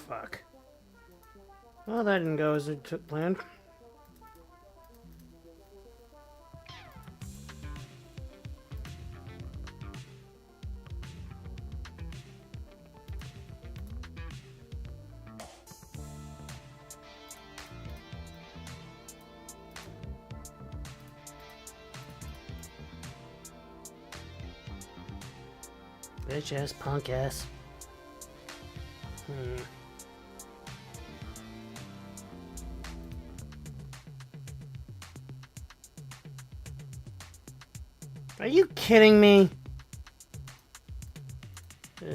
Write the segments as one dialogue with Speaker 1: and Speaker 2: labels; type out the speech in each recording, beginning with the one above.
Speaker 1: fuck. Well, that didn't go as it took planned. Bitch ass, punk ass. Are you kidding me? Ugh.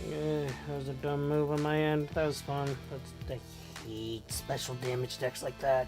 Speaker 1: Yeah, that was a dumb move on my end. That was fun. I hate special damage decks like that.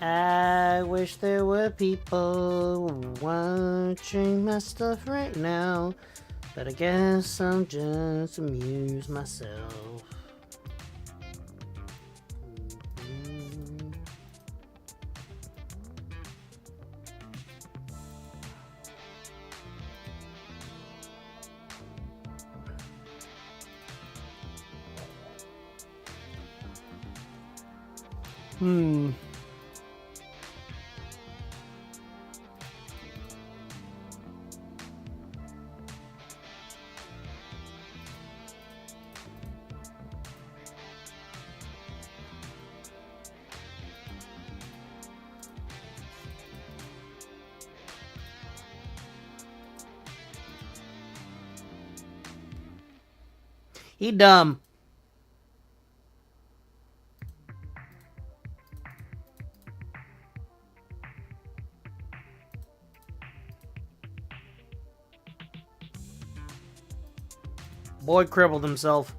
Speaker 1: I wish there were people watching my stuff right now, but I guess I'm just amuse myself. He dumb. Boy crippled himself.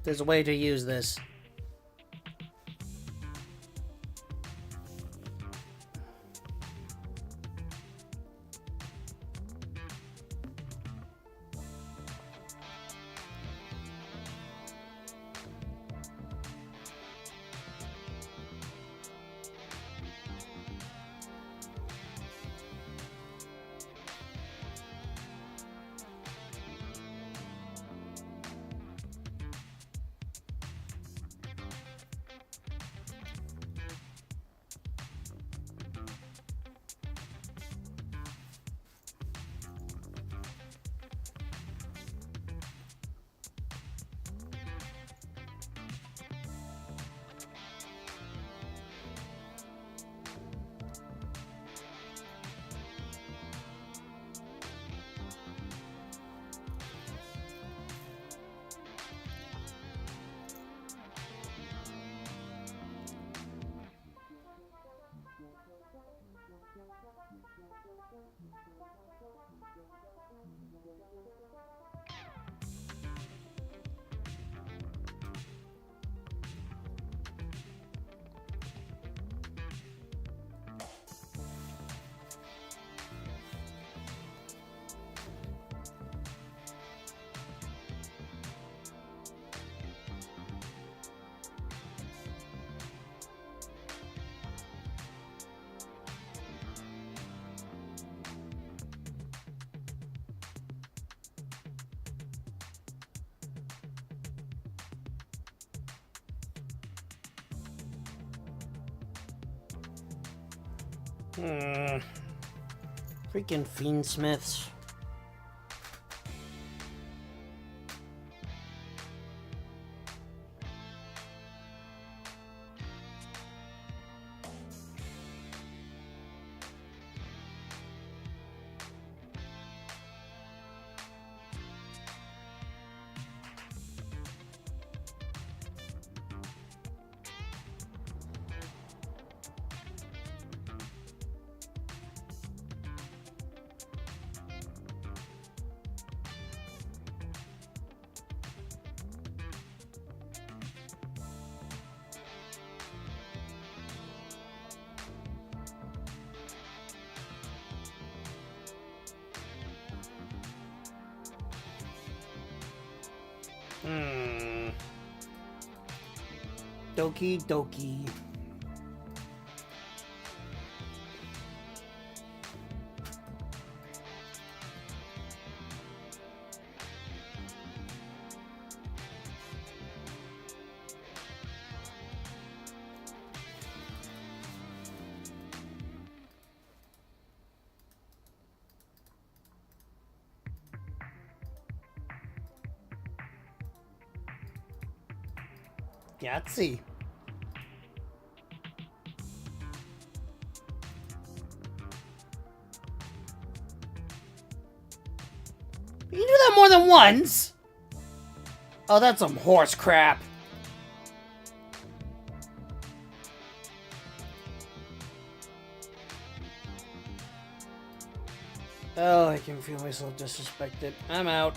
Speaker 1: There's a way to use this. Freaking fiendsmiths. Doki doki. Yahtzee. You do that more than once? Oh, that's some horse crap. Oh, I can feel myself disrespected. I'm out.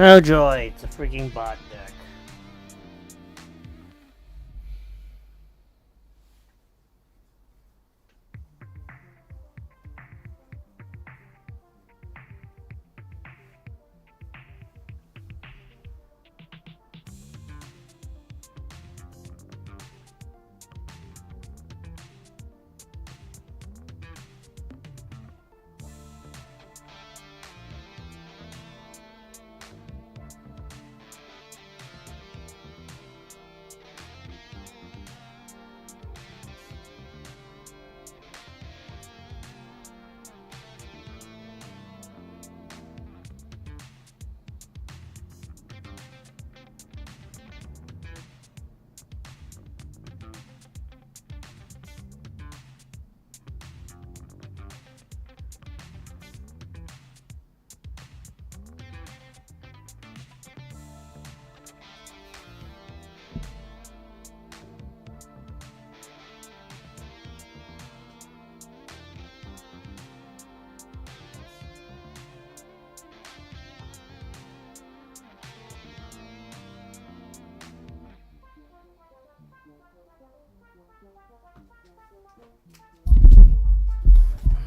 Speaker 1: Oh joy, it's a freaking bot deck.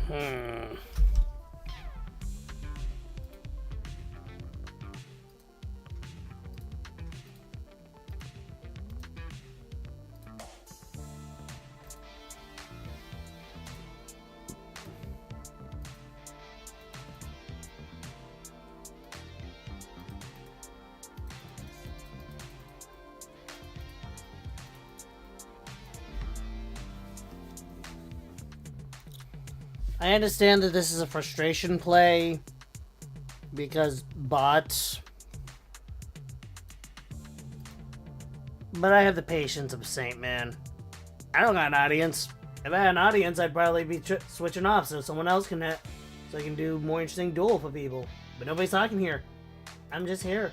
Speaker 1: Hmm. I understand that this is a frustration play because bots, but I have the patience of a saint, man. I don't got an audience. If I had an audience, I'd probably be switching off so someone else can so I can do more interesting duel for people. But nobody's talking here. I'm just here.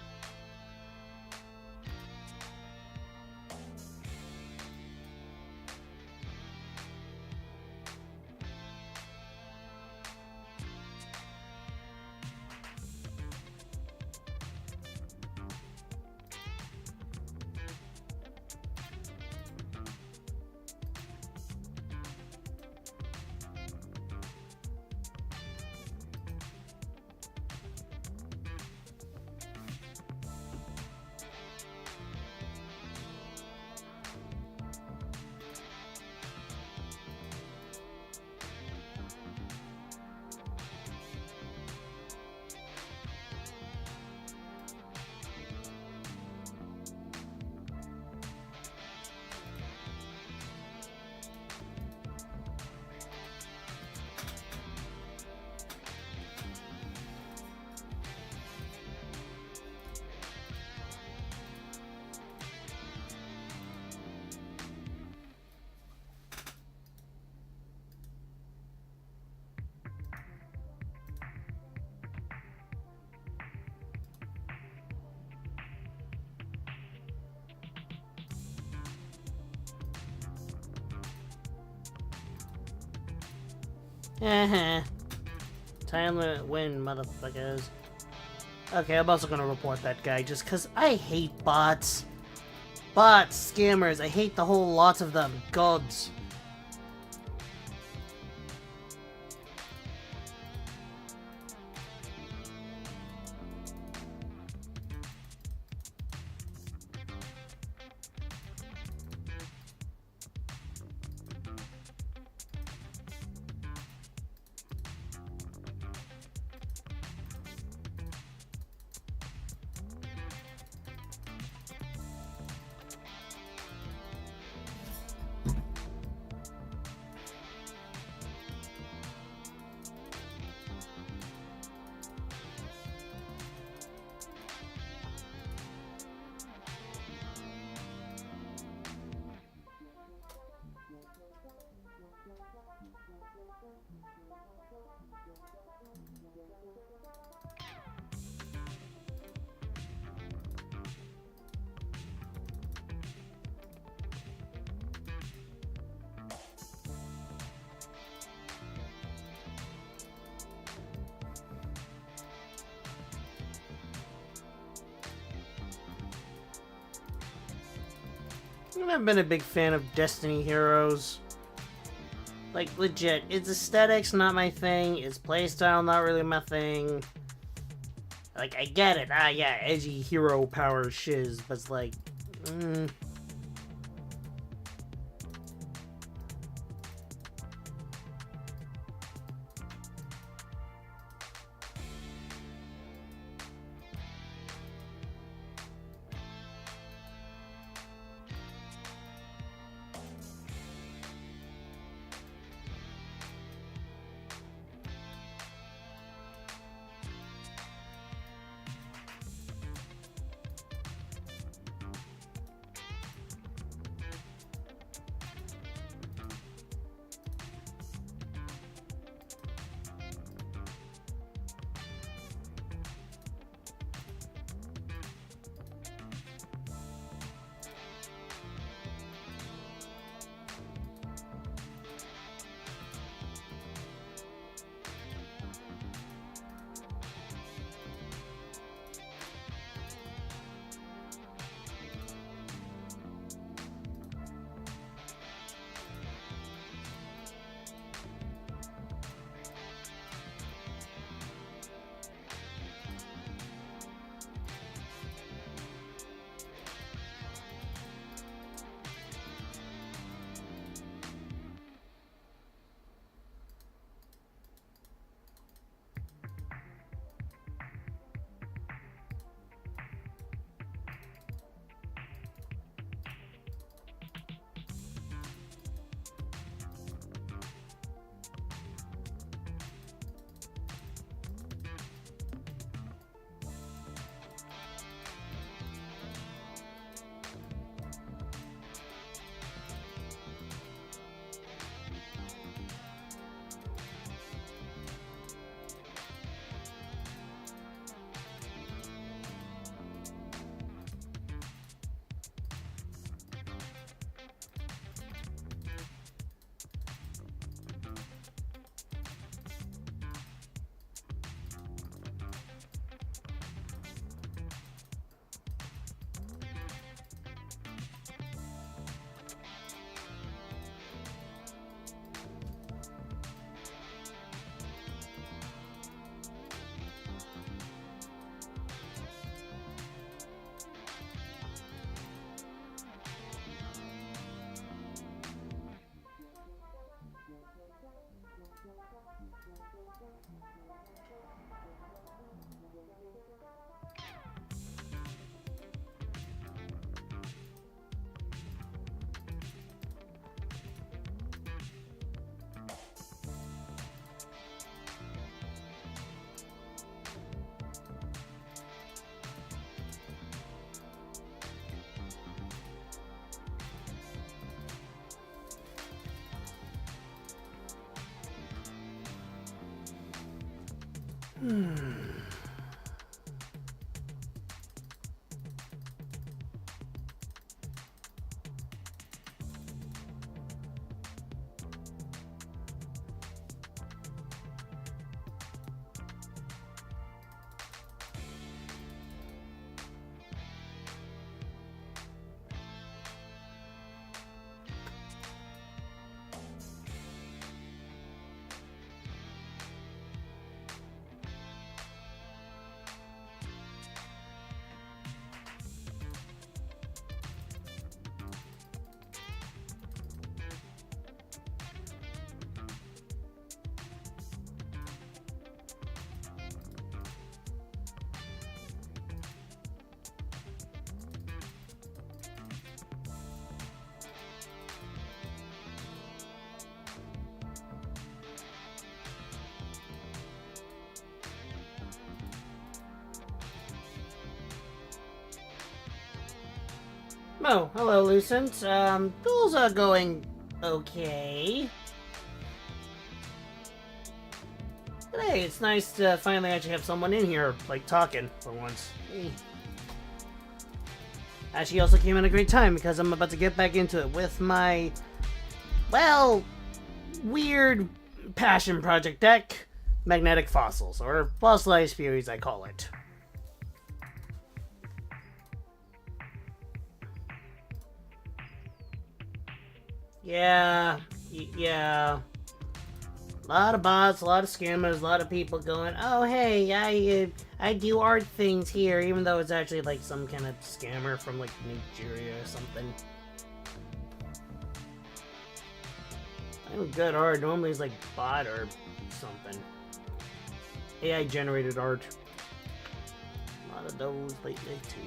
Speaker 1: Time limit win, motherfuckers. Okay, I'm also gonna report that guy just cause I hate bots. Bots, scammers, I hate the whole lot of them. Gods. I've been a big fan of Destiny Heroes. Like, legit, its aesthetics not my thing, its playstyle not really my thing. Like, I get it, yeah, edgy hero power shiz, but it's like, Oh, hello, Lucent. Duels are going okay. But hey, it's nice to finally actually have someone in here, like, talking for once. Actually, also came at a great time because I'm about to get back into it with my, well, weird passion project deck, Magnetic Fossils, or Fossilized Furies, I call it. Yeah. A lot of bots, a lot of scammers, a lot of people going, oh hey, I do art things here, even though it's actually like some kind of scammer from like Nigeria or something. I do good art, normally it's like bot or something. AI generated art. A lot of those lately too.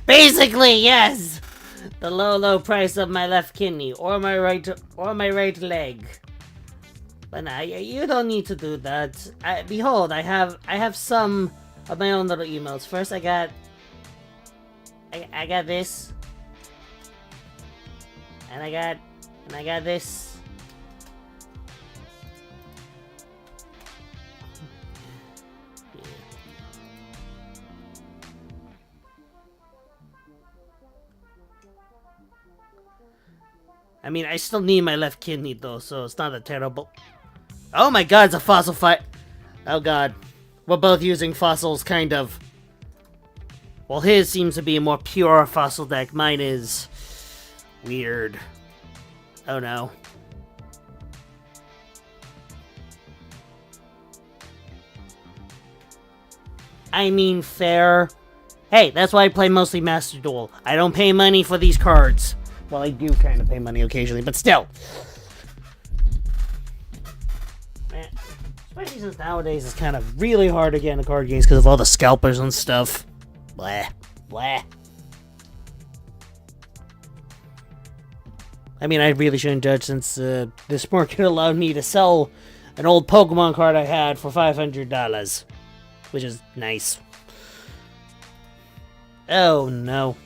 Speaker 1: Basically, yes. The low price of my left kidney or my right leg. But nah, you don't need to do that. Behold, I have some of my own little emails. First, I got this, and I got this. I mean, I still need my left kidney though, so it's not a terrible. Oh my god, it's a fossil fight. Oh god. We're both using fossils, kind of. Well, his seems to be a more pure fossil deck. Mine is weird. Oh no. I mean, fair. Hey, that's why I play mostly Master Duel. I don't pay money for these cards. Well, I do kind of pay money occasionally, but still. Man, especially since nowadays it's kind of really hard to get into card games because of all the scalpers and stuff. Blah. Blah. I mean, I really shouldn't judge since this market allowed me to sell an old Pokemon card I had for $500, which is nice. Oh no.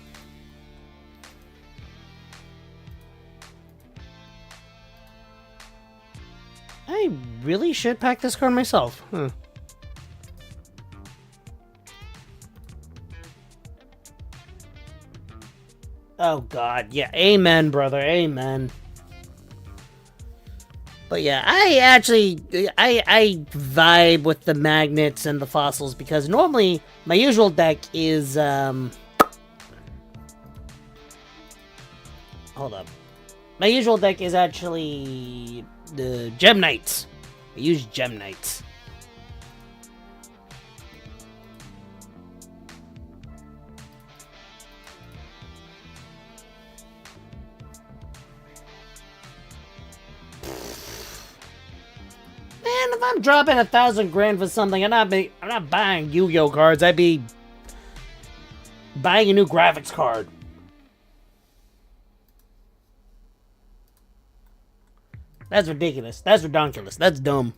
Speaker 1: I really should pack this card myself. Huh. Oh god, yeah, amen, brother, amen. But yeah, I vibe with the magnets and the fossils because normally my usual deck is, hold up. My usual deck is actually the Gem Knights. I use Gem Knights. Man, if I'm dropping 1,000 grand for something, I'm not buying Yu-Gi-Oh cards. I'd be buying a new graphics card. That's ridiculous. That's redonkulous. That's dumb.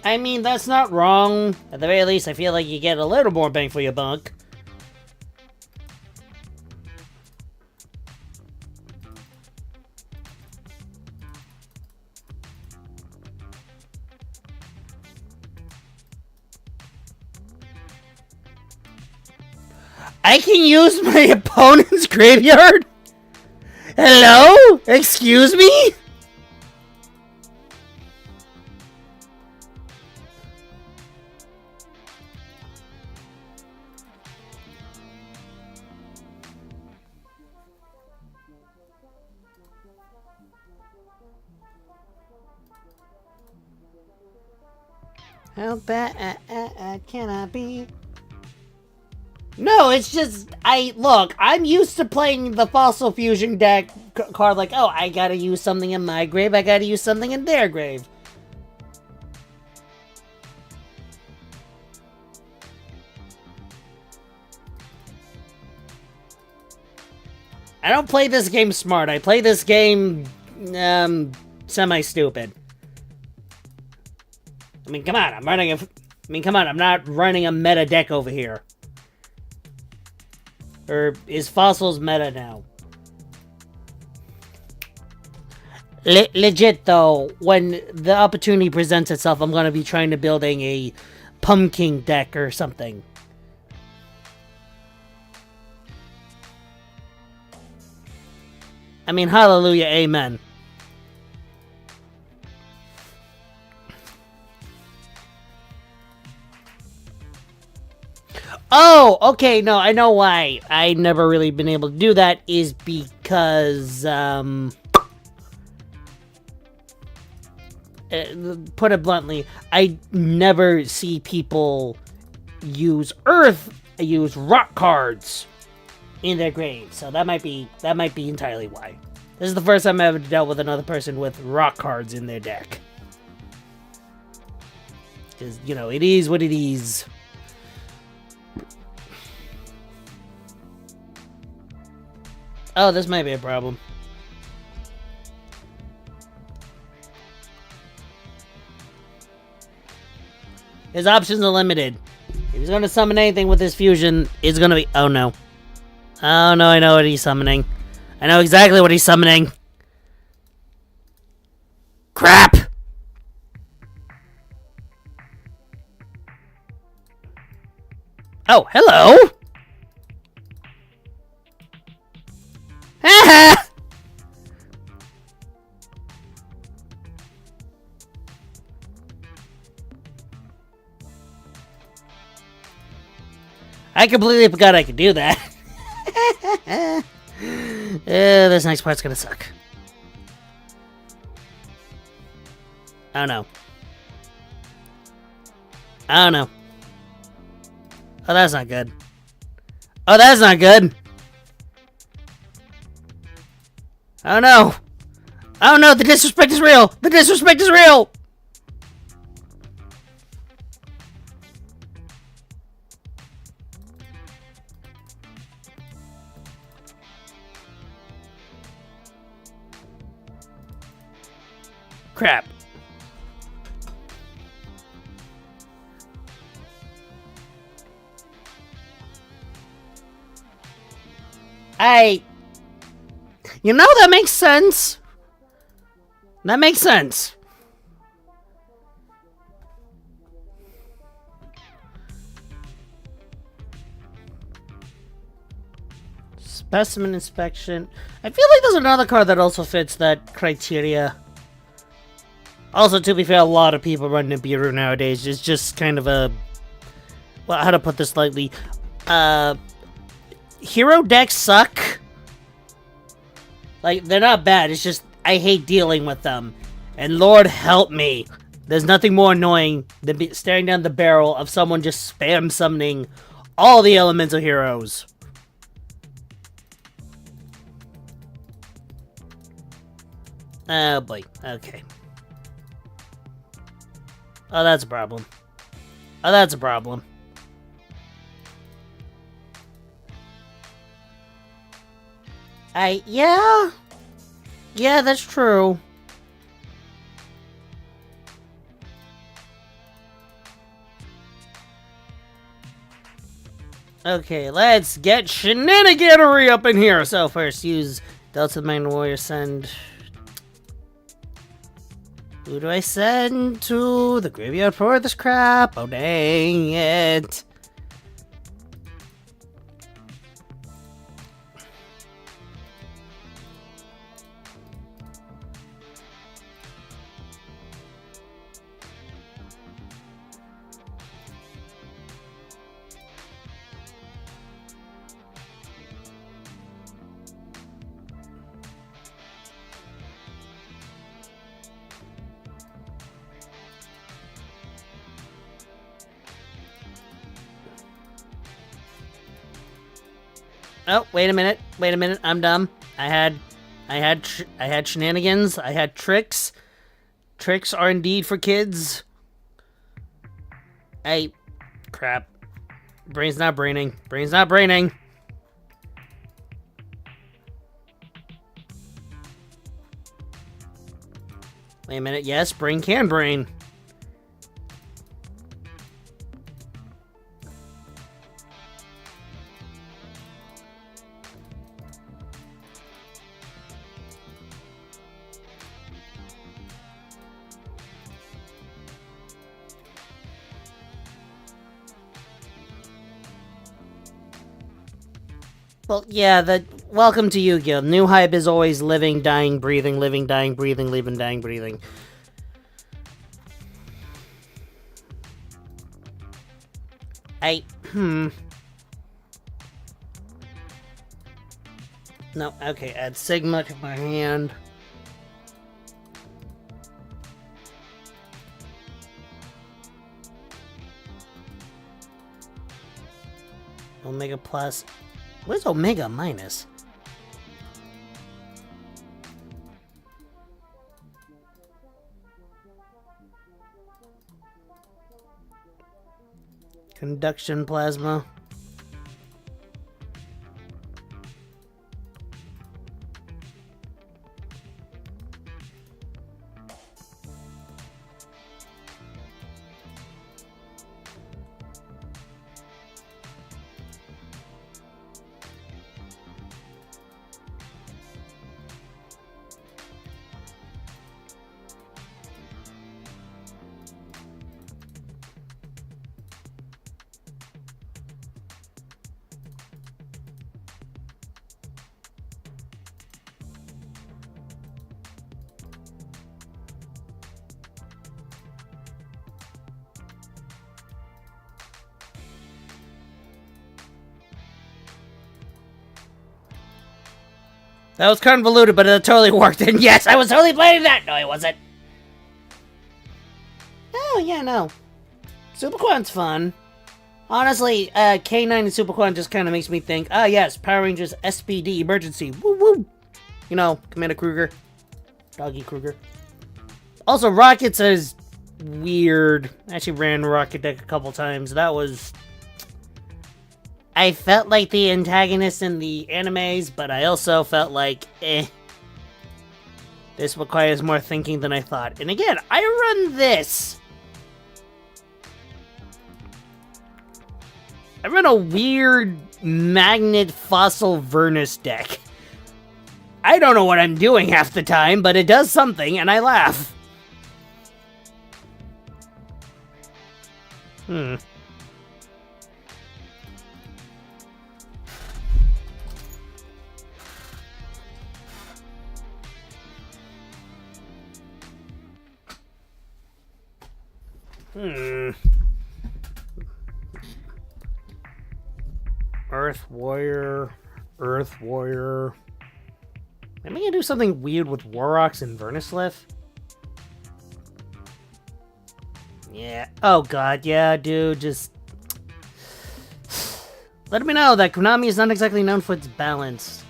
Speaker 1: I mean, that's not wrong. At the very least, I feel like you get a little more bang for your buck. I can use my opponent's graveyard? Hello? Excuse me? How bad can I be? No, it's just, look, I'm used to playing the Fossil Fusion deck card like, oh, I gotta use something in my grave, I gotta use something in their grave. I don't play this game smart, I play this game, semi-stupid. I mean, come on, I'm not running a meta deck over here. Or is Fossils meta now? Legit though, when the opportunity presents itself, I'm gonna be trying to building a pumpkin deck or something. I mean, hallelujah, amen. Oh, okay, no, I know why I never really been able to do that is because, put it bluntly, I never see people use rock cards in their grave, so that might be entirely why. This is the first time I ever dealt with another person with rock cards in their deck. Because, you know, it is what it is. Oh, this might be a problem. His options are limited. If he's gonna summon anything with his fusion, it's gonna be... Oh no. Oh no, I know what he's summoning. I know exactly what he's summoning. Crap! Oh, hello! I completely forgot I could do that. This next part's gonna suck. Oh no. Oh no. Oh, that's not good. Oh, that's not good. Oh no! Oh no, the disrespect is real! The disrespect is real! Crap. You know, that makes sense. That makes sense. Specimen inspection. I feel like there's another card that also fits that criteria. Also, to be fair, a lot of people run Nibiru nowadays. It's just kind of a... Well, how to put this lightly. Hero decks suck. Like, they're not bad, it's just, I hate dealing with them. And Lord help me, there's nothing more annoying than staring down the barrel of someone just spam summoning all the elemental heroes. Oh boy, okay. Oh, that's a problem. Oh, that's a problem. Yeah. Yeah, that's true. Okay, let's get shenaniganery up in here. So first, use Delta Main Warrior, send... Who do I send to the graveyard for this crap? Oh, dang it. Oh, wait a minute. I'm dumb. I had shenanigans. I had tricks. Tricks are indeed for kids. Crap. Brain's not braining. Wait a minute. Yes, brain can brain. Well, yeah, welcome to Yu-Gi-Oh! New hype is always living, dying, breathing, living, dying, breathing, living, dying, breathing. No, okay, add Sigma to my hand. Omega Plus. What is Omega Minus? Conduction Plasma. That was convoluted, but it totally worked. And yes, I was totally playing that. No, I wasn't. Oh, yeah, no. Super Quan's fun. Honestly, K9 and Super Quan just kind of makes me think, ah, yes, Power Rangers SPD Emergency. Woo woo. You know, Commander Kruger. Doggy Kruger. Also, Rockets is weird. I actually ran Rocket Deck a couple times. That was... I felt like the antagonist in the animes, but I also felt like, this requires more thinking than I thought. And again, I run this. I run a weird Magnet Fossil Vernus deck. I don't know what I'm doing half the time, but it does something, and I laugh. Earth Warrior. Am I gonna do something weird with Warrocks and Vernislith? Yeah. Oh god, yeah, dude, just... Let me know that Konami is not exactly known for its balance.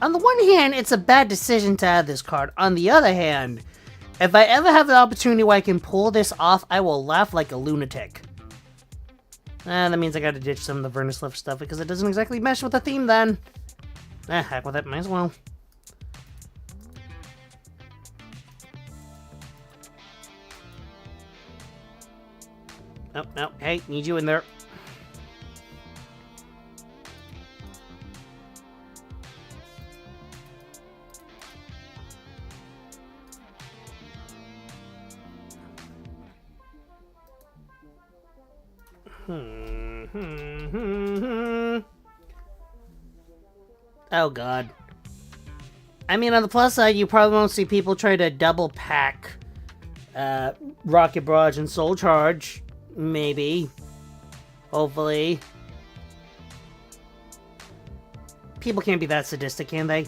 Speaker 1: On the one hand, it's a bad decision to add this card. On the other hand, if I ever have the opportunity where I can pull this off, I will laugh like a lunatic. That means I gotta ditch some of the Vernislith stuff because it doesn't exactly mesh with the theme then. Heck with it, might as well. Oh, no, hey, need you in there. Oh god. I mean, on the plus side, you probably won't see people try to double pack Rocket Barrage and Soul Charge. Maybe. Hopefully. People can't be that sadistic, can they?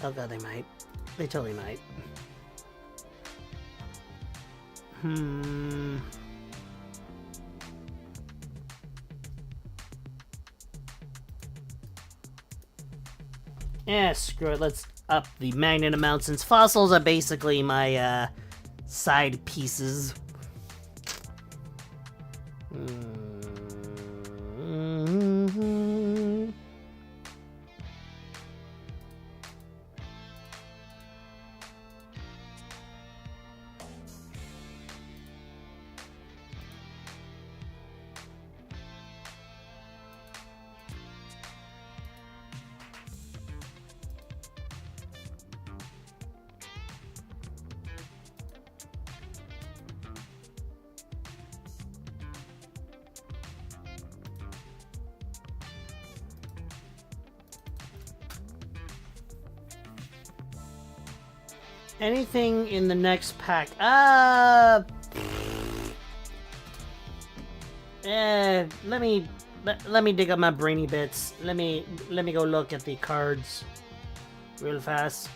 Speaker 1: Oh god, they might. They totally might. Yeah, screw it. Let's up the magnet amount since fossils are basically my side pieces. Anything in the next pack? Let me dig up my brainy bits. Let me go look at the cards real fast.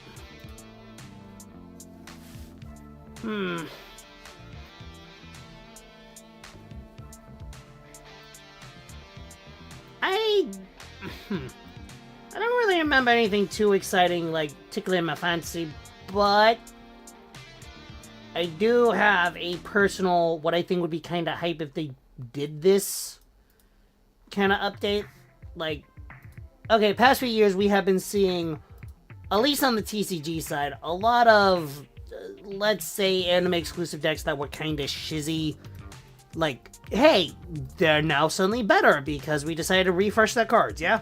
Speaker 1: I don't really remember anything too exciting, like tickling my fancy, but I do have a personal, what I think would be kind of hype if they did this kind of update. Like, okay, past few years we have been seeing, at least on the TCG side, a lot of, let's say, anime exclusive decks that were kind of shizzy. Like, hey, they're now suddenly better because we decided to refresh their cards, yeah?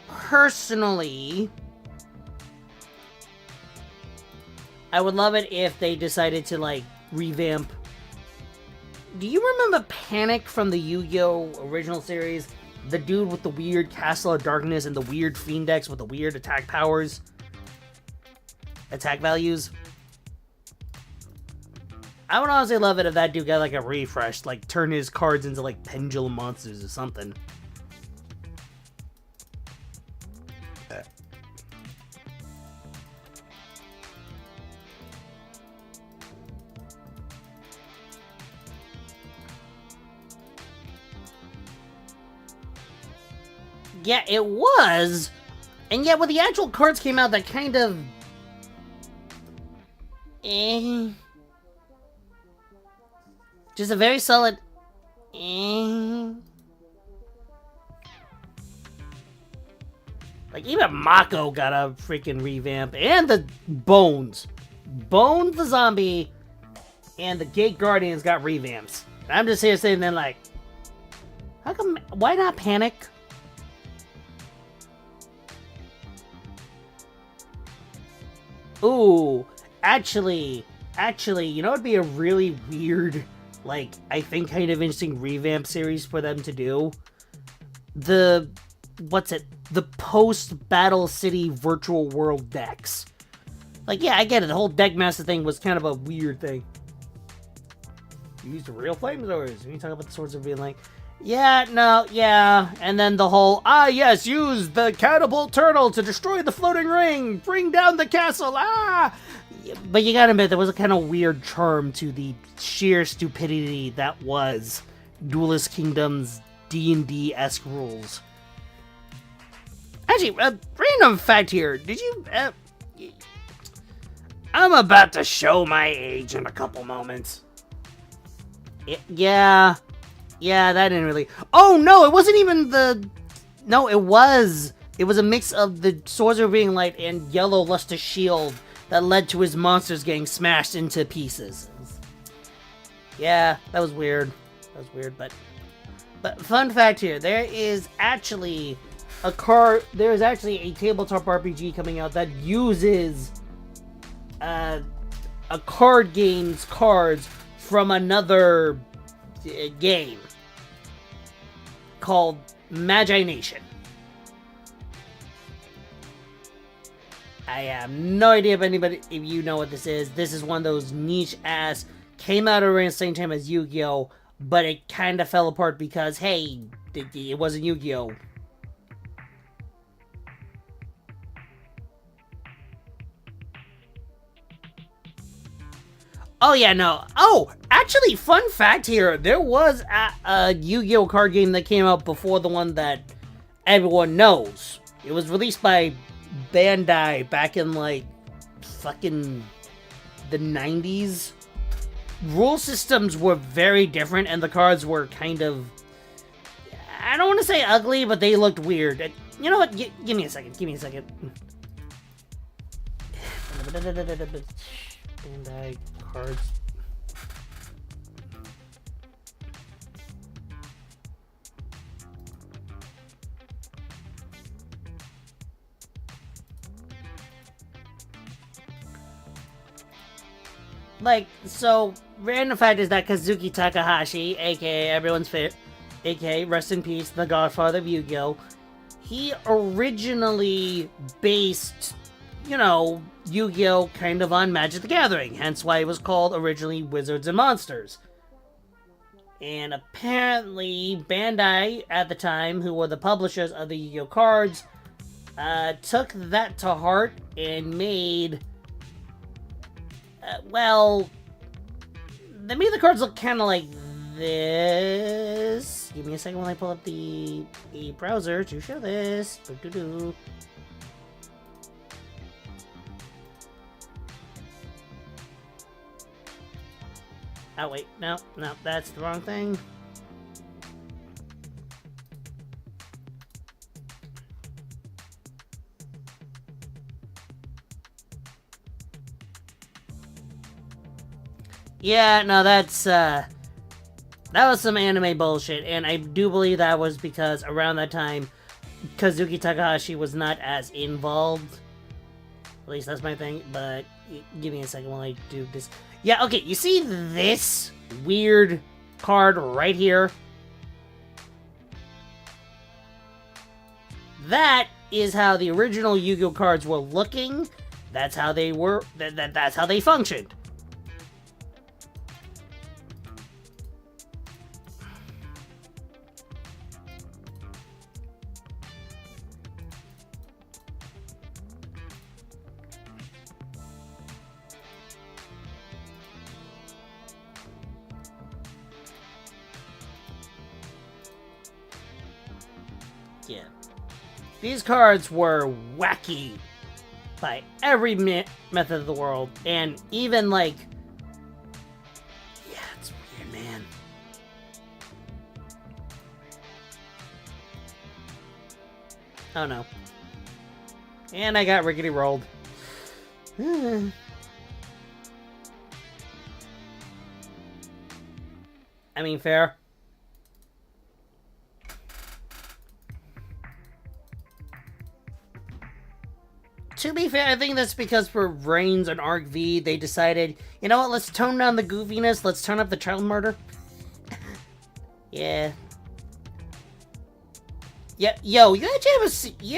Speaker 1: Personally, I would love it if they decided to, like, revamp. Do you remember Panic from the Yu-Gi-Oh! Original series? The dude with the weird Castle of Darkness and the weird Fiend decks with the weird attack powers? Attack values? I would honestly love it if that dude got, like, a refresh. Like, turn his cards into, like, pendulum monsters or something. Yeah, it was, and yet when the actual cards came out, that kind of, just a very solid, like even Mako got a freaking revamp, and the Bones the zombie, and the Gate Guardians got revamps. And I'm just here saying, then like, how come? Why not Panic? Ooh, actually, you know, it'd be a really weird, like, I think kind of interesting revamp series for them to do. The post-Battle City Virtual World decks. Like, yeah, I get it, the whole Deckmaster thing was kind of a weird thing. You used real flamethrowers. When you talk about the Swords of being like, yeah, no, yeah, and then the whole, yes, use the catapult turtle to destroy the floating ring, bring down the castle, But you gotta admit, there was a kind of weird charm to the sheer stupidity that was Duelist Kingdom's D&D-esque rules. Actually, random fact here, did you, I'm about to show my age in a couple moments. Yeah. Yeah, that didn't really... Oh, no, it wasn't even the... No, it was. It was a mix of the Swords of Being Light and Yellow Luster Shield that led to his monsters getting smashed into pieces. Yeah, that was weird. That was weird, but fun fact here, there is actually a tabletop RPG coming out that uses a card game's cards from another game called Magi Nation. I have no idea if you know what this is. This is one of those niche ass, came out around the same time as Yu-Gi-Oh, but it kind of fell apart because, hey, it wasn't Yu-Gi-Oh. Oh, yeah, no. Oh, actually, fun fact here. There was a Yu-Gi-Oh card game that came out before the one that everyone knows. It was released by Bandai back in, like, fucking the 90s. Rule systems were very different, and the cards were kind of... I don't want to say ugly, but they looked weird. You know what? Give me a second. Give me a second. Bandai cards. Like, so, random fact is that Kazuki Takahashi, aka everyone's favorite, aka, rest in peace, the godfather of Yu-Gi-Oh! He originally based, you know, Yu-Gi-Oh! Kind of on Magic the Gathering, hence why it was called originally Wizards and Monsters. And apparently, Bandai, at the time, who were the publishers of the Yu-Gi-Oh! Cards, took that to heart and made... well, they made the cards look kind of like this. Give me a second while I pull up the browser to show this. Oh, wait. No, that's the wrong thing. Yeah, no, that was some anime bullshit, and I do believe that was because around that time, Kazuki Takahashi was not as involved. At least that's my thing, but give me a second while I do this. Yeah, okay, you see this weird card right here? That is how the original Yu-Gi-Oh cards were looking. That's how they were, that's how they functioned. Yeah. These cards were wacky by every method of the world, and even like... Yeah, it's weird, man. Oh no. And I got rickety rolled. I mean, fair. To be fair, I think that's because for Reigns and Arc V, they decided, you know what, let's tone down the goofiness, let's turn up the child murder. Yeah. Yeah, yo, you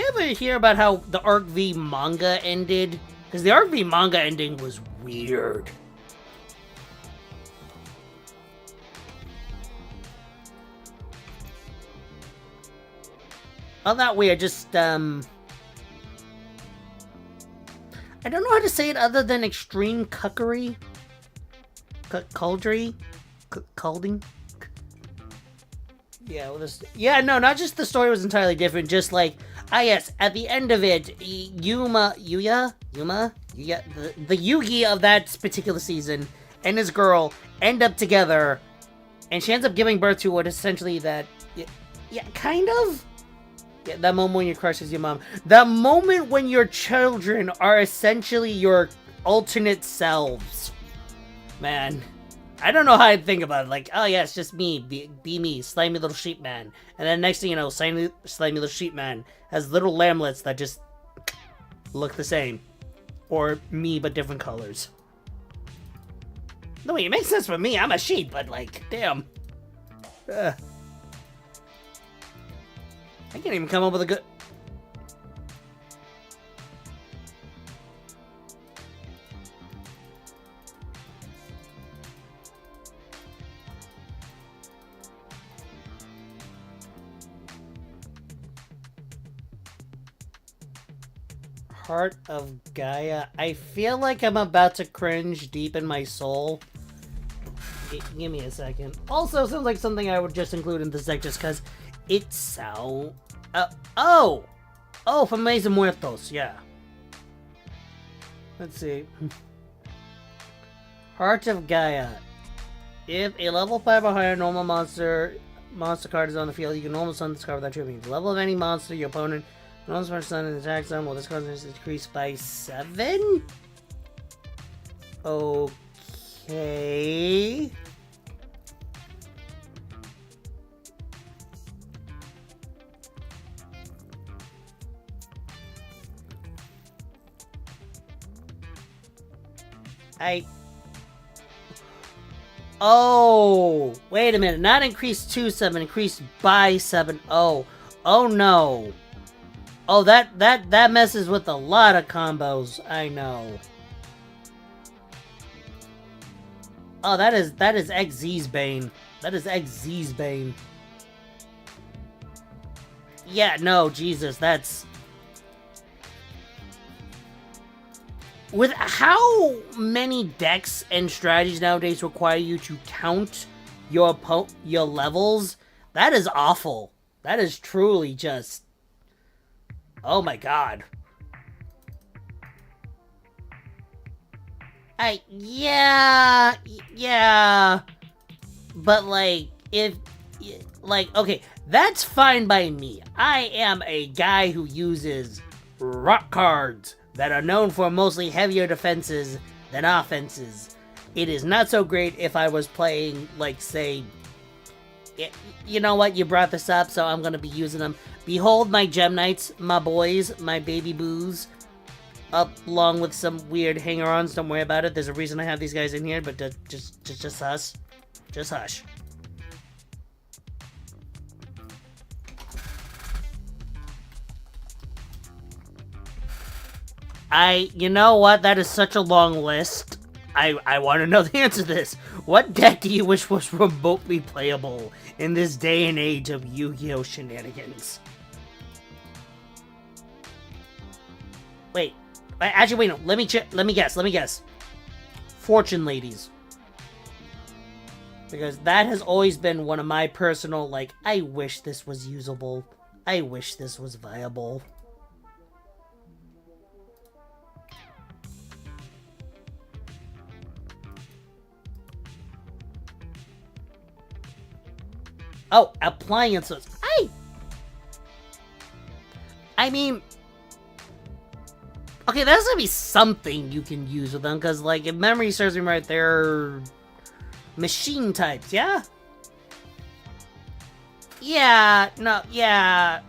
Speaker 1: ever hear about how the Arc V manga ended? Because the Arc V manga ending was weird. Well, not weird, just, I don't know how to say it other than extreme cuckery. Culdry? Culding? Yeah, well, yeah, no, not just the story was entirely different, just like, yes, at the end of it, Yuya, the Yugi of that particular season and his girl end up together, And she ends up giving birth to what essentially that... Yeah, kind of? Yeah, that moment when your crush is your mom. That moment when your children are essentially your alternate selves. Man. I don't know how I'd think about it. Like, oh yeah, it's just me. Be me. Slimy little sheep man. And then next thing you know, slimy little sheep man has little lamblets that just look the same. Or me, but different colors. No, it makes sense for me. I'm a sheep, but like, damn. I can't even come up with a good... Heart of Gaia. I feel like I'm about to cringe deep in my soul. Give me a second. Also, sounds like something I would just include in the deck just because it sounds... oh! Oh, from Mesa Muertos, yeah. Let's see. Heart of Gaia. If a level 5 or higher normal monster card is on the field, you can normal summon this card without tripping. The level of any monster your opponent normal summon sun and attack zone will this card is decreased by 7? Okay. Oh, wait a minute. Not increased to 7, increased by 7. Oh no. Oh, that messes with a lot of combos. I know. Oh, that is XZ's Bane. That is XZ's Bane. Yeah, no, Jesus, that's... With how many decks and strategies nowadays require you to count your levels, that is awful. That is truly just... Oh my god. Yeah. But like, okay, that's fine by me. I am a guy who uses rock cards that are known for mostly heavier defenses than offenses. It is not so great if I was playing, like, say... You know what, you brought this up, so I'm gonna be using them. Behold my Gem Knights, my boys, my baby boos. Along with some weird hanger-ons, don't worry about it. There's a reason I have these guys in here, but just hush. Just hush. You know what? That is such a long list. I want to know the answer to this. What deck do you wish was remotely playable in this day and age of Yu-Gi-Oh! Shenanigans? Wait. Actually, wait, no. Let me guess. Fortune Ladies. Because that has always been one of my personal, like, I wish this was usable. I wish this was viable. Oh, appliances. I mean... Okay, that's gonna be something you can use with them, because, like, if memory serves me right, they're... machine types, yeah? Yeah, no, yeah.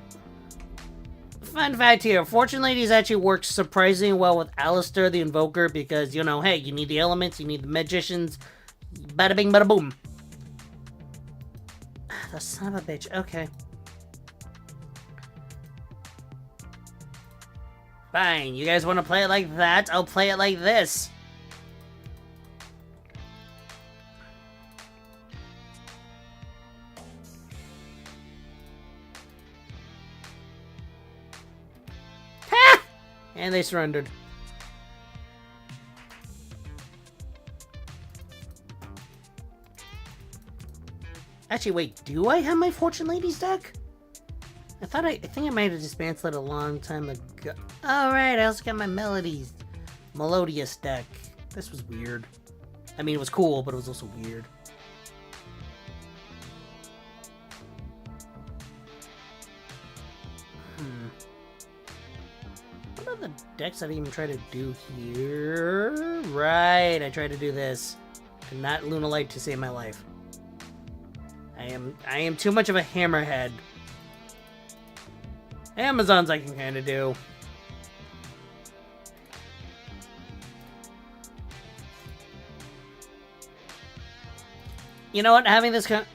Speaker 1: Fun fact here, Fortune Ladies actually works surprisingly well with Alistair the Invoker, because, you know, hey, you need the elements, you need the magicians, bada bing, bada boom. The son of a bitch. Okay. Fine. You guys want to play it like that? I'll play it like this. Ha! And they surrendered. Actually, wait, do I have my Fortune Ladies deck? I think I might have dismantled it a long time ago. Alright, I also got my Melodious deck. This was weird. I mean, it was cool, but it was also weird. What are the decks I even try to do here? Right, I tried to do this. And not Lunalight to save my life. I am too much of a hammerhead. Amazons I can kind of do. You know what? Having this kind.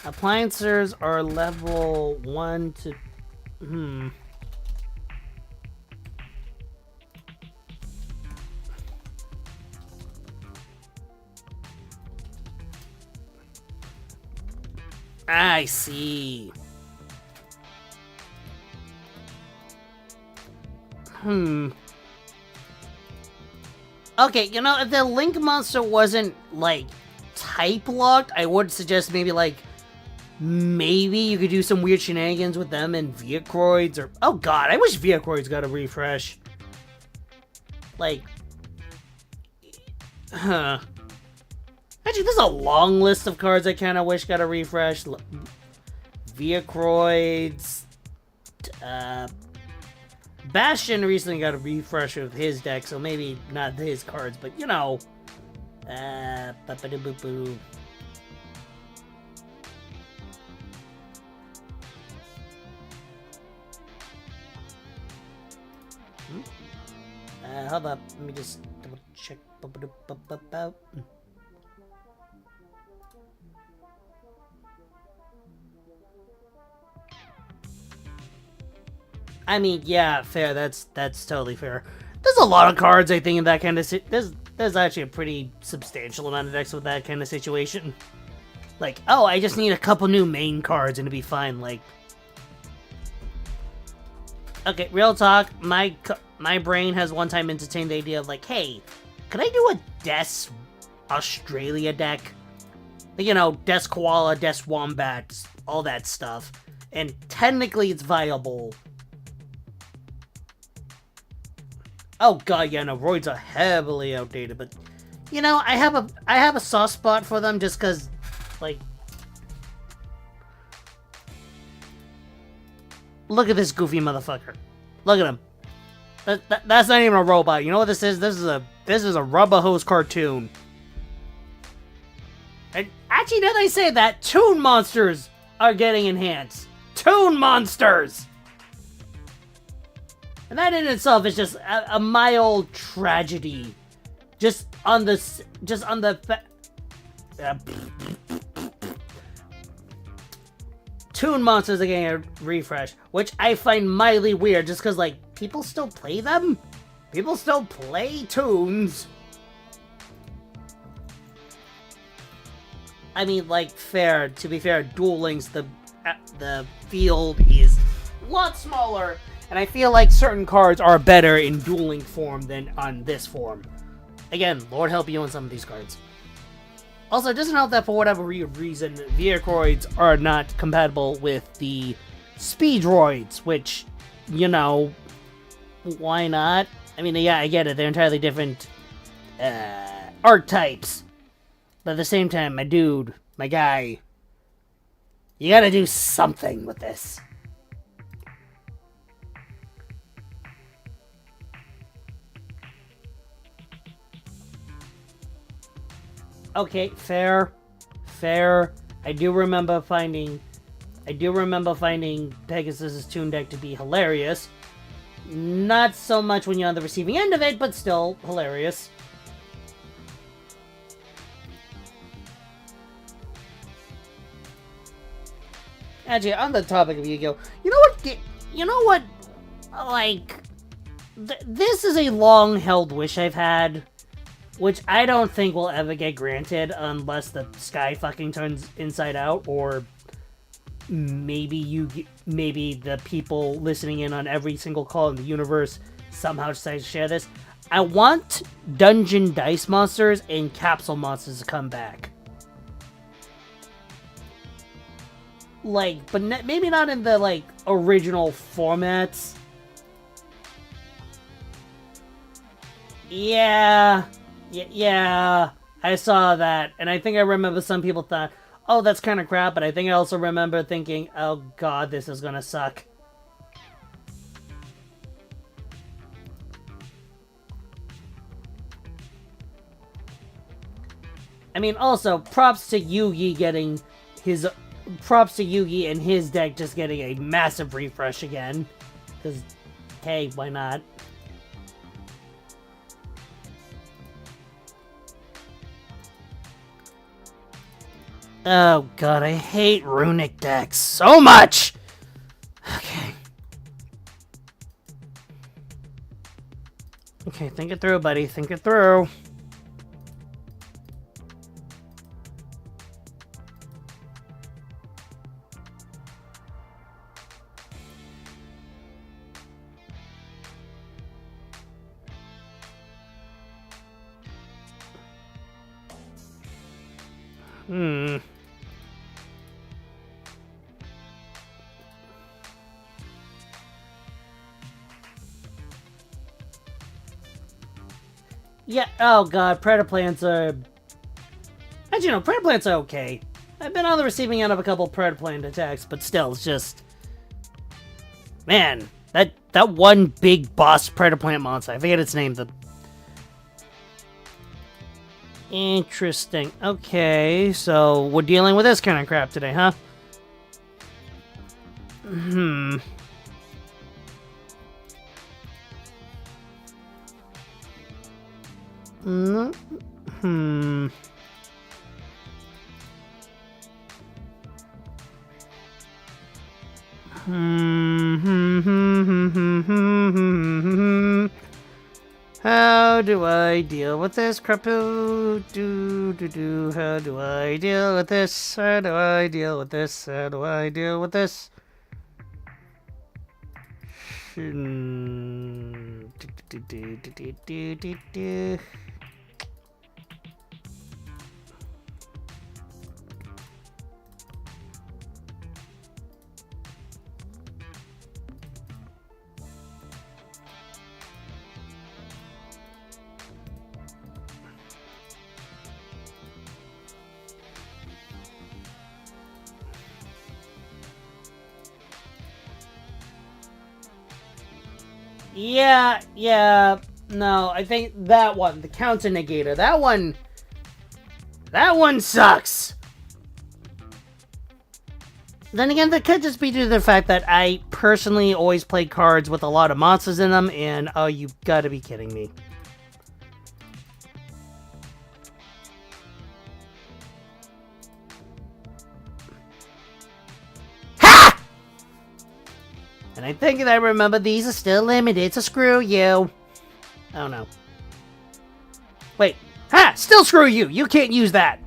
Speaker 1: Appliances are level 1 to. I see. Okay, you know, if the Link monster wasn't, like, type locked, I would suggest maybe, like, maybe you could do some weird shenanigans with them and Viacroids, or... Oh god, I wish Viacroids got a refresh. Like... Huh. Actually, there's a long list of cards I kind of wish got a refresh. Viacroids... Bastion recently got a refresh with his deck, so maybe not his cards, but you know. Ba-ba-da-boo-boo. Hold up, let me just double check. I mean, yeah, fair. That's totally fair. There's a lot of cards, I think, in that kind of there's actually a pretty substantial amount of decks with that kind of situation. Like, oh, I just need a couple new main cards and it'll be fine. Like, okay, real talk. My brain has one time entertained the idea of like, hey, could I do a Des Australia deck? You know, Des Koala, Des Wombats, all that stuff. And technically, it's viable. Oh god, yeah, no, Roids are heavily outdated, but you know, I have a soft spot for them just cause like look at this goofy motherfucker. Look at him. That's not even a robot. You know what this is? This is a rubber hose cartoon. And actually, now they say that Toon Monsters are getting enhanced. Toon Monsters! And that in itself is just a mild tragedy. Just on the Toon Monsters are getting a refresh, which I find mildly weird, just because like people still play them. People still play Toons. I mean, like, to be fair, Duel Links, the field is a lot smaller. And I feel like certain cards are better in Duel Link form than on this form. Again, Lord help you on some of these cards. Also, it doesn't help that for whatever reason, Viacroids are not compatible with the Speedroids, which, you know, why not? I mean, yeah, I get it. They're entirely different archetypes. But at the same time, my dude, my guy, you gotta do something with this. Okay, fair. I do remember finding Pegasus's Toon deck to be hilarious. Not so much when you're on the receiving end of it, but still hilarious. Actually, on the topic of Yu-Gi-Oh, you know what? Like, this is a long-held wish I've had. Which I don't think will ever get granted unless the sky fucking turns inside out, or maybe the people listening in on every single call in the universe somehow decide to share this. I want Dungeon Dice Monsters and Capsule Monsters to come back. Like, but maybe not in the, like, original formats. Yeah, I saw that, and I think I remember some people thought, oh, that's kind of crap, but I think I also remember thinking, oh god, this is gonna suck. I mean, also, props to Yugi getting his... Props to Yugi and his deck just getting a massive refresh again. Because, hey, why not? Oh god, I hate runic decks so much! Okay. Okay, think it through, buddy. Think it through. Yeah, oh god, Predaplants are... Actually, no, Predaplants are okay. I've been on the receiving end of a couple Predaplant attacks, but still, it's just... Man, that one big boss Predaplant monster, I forget its name, the... Interesting. Okay, so we're dealing with this kind of crap today, huh? Hmm. Hmm. How do I deal with this, Crapu? How do I deal with this? How do I deal with this? How do I deal with this? Yeah, no, I think that one, the counter negator, that one sucks. Then again, that could just be due to the fact that I personally always play cards with a lot of monsters in them, and oh, you gotta be kidding me. And I think that I remember these are still limited, so screw you. Oh no. Wait. Ha! Still screw you! You can't use that!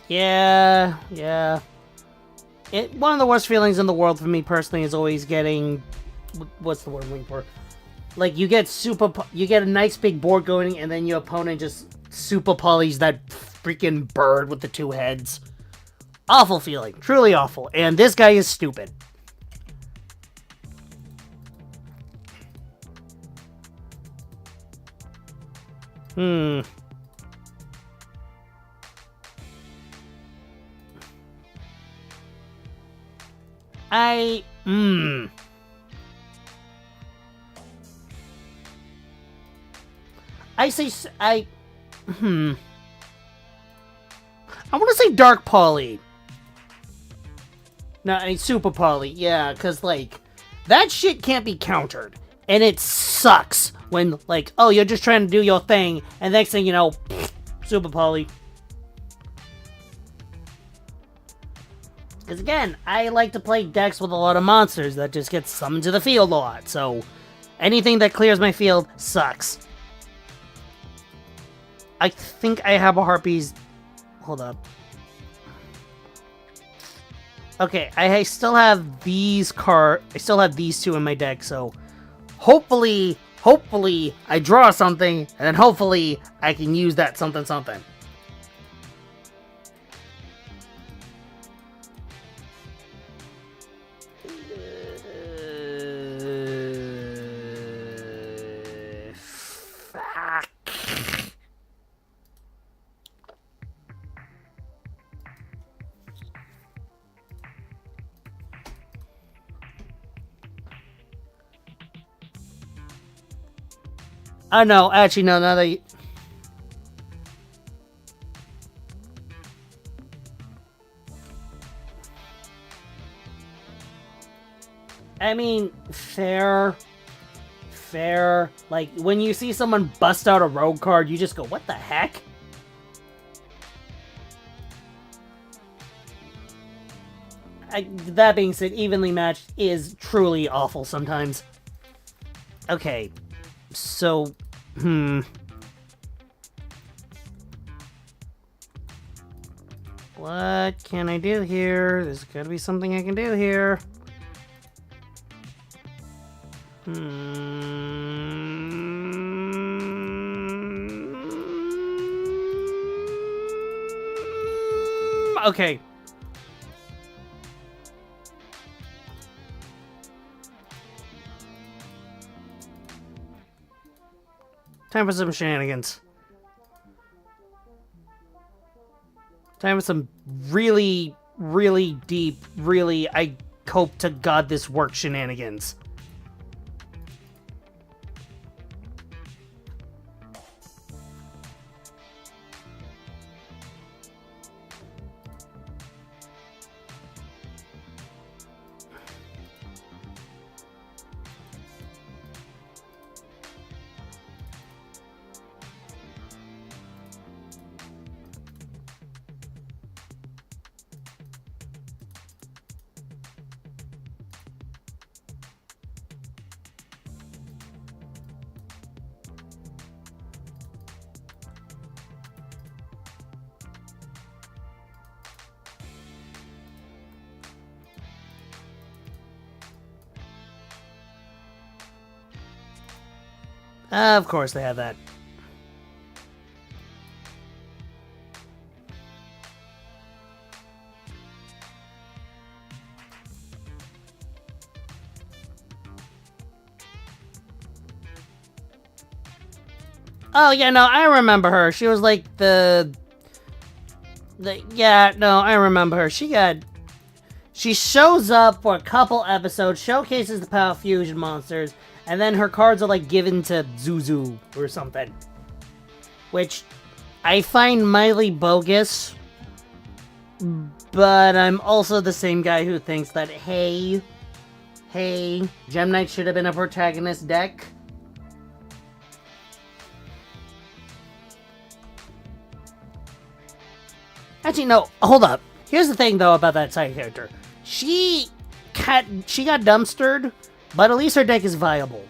Speaker 1: Yeah. One of the worst feelings in the world for me personally is always getting... What's the word I'm looking for? Like, you get a nice big board going, and then your opponent just super polys that freaking bird with the two heads. Awful feeling. Truly awful. And this guy is stupid. I want to say Dark Poly. No, I mean Super Poly. Yeah, because, like, that shit can't be countered. And it sucks when, like, oh, you're just trying to do your thing, and next thing you know, Super Poly. Because again, I like to play decks with a lot of monsters that just get summoned to the field a lot, so anything that clears my field sucks. I think I have a Harpies. Hold up. Okay, I still have these I still have these two in my deck, so hopefully I draw something, and then hopefully I can use that something something. Fuck. Oh no, actually no, now that you... I mean, fair. Like, when you see someone bust out a rogue card, you just go, what the heck? That being said, evenly matched is truly awful sometimes. Okay, so, what can I do here? There's gotta be something I can do here. Okay. Time for some shenanigans. Time for some really, really deep, really, I hope to God this works shenanigans. Of course they have that. Oh, yeah, no, I remember her. She was like yeah, no, I remember her. She shows up for a couple episodes, showcases the Power Fusion monsters, and then her cards are like given to Zuzu or something. Which I find mildly bogus, but I'm also the same guy who thinks that, hey, Gem Knight should have been a protagonist deck. Actually, no, hold up. Here's the thing, though, about that side character. She got dumpstered, but at least her deck is viable.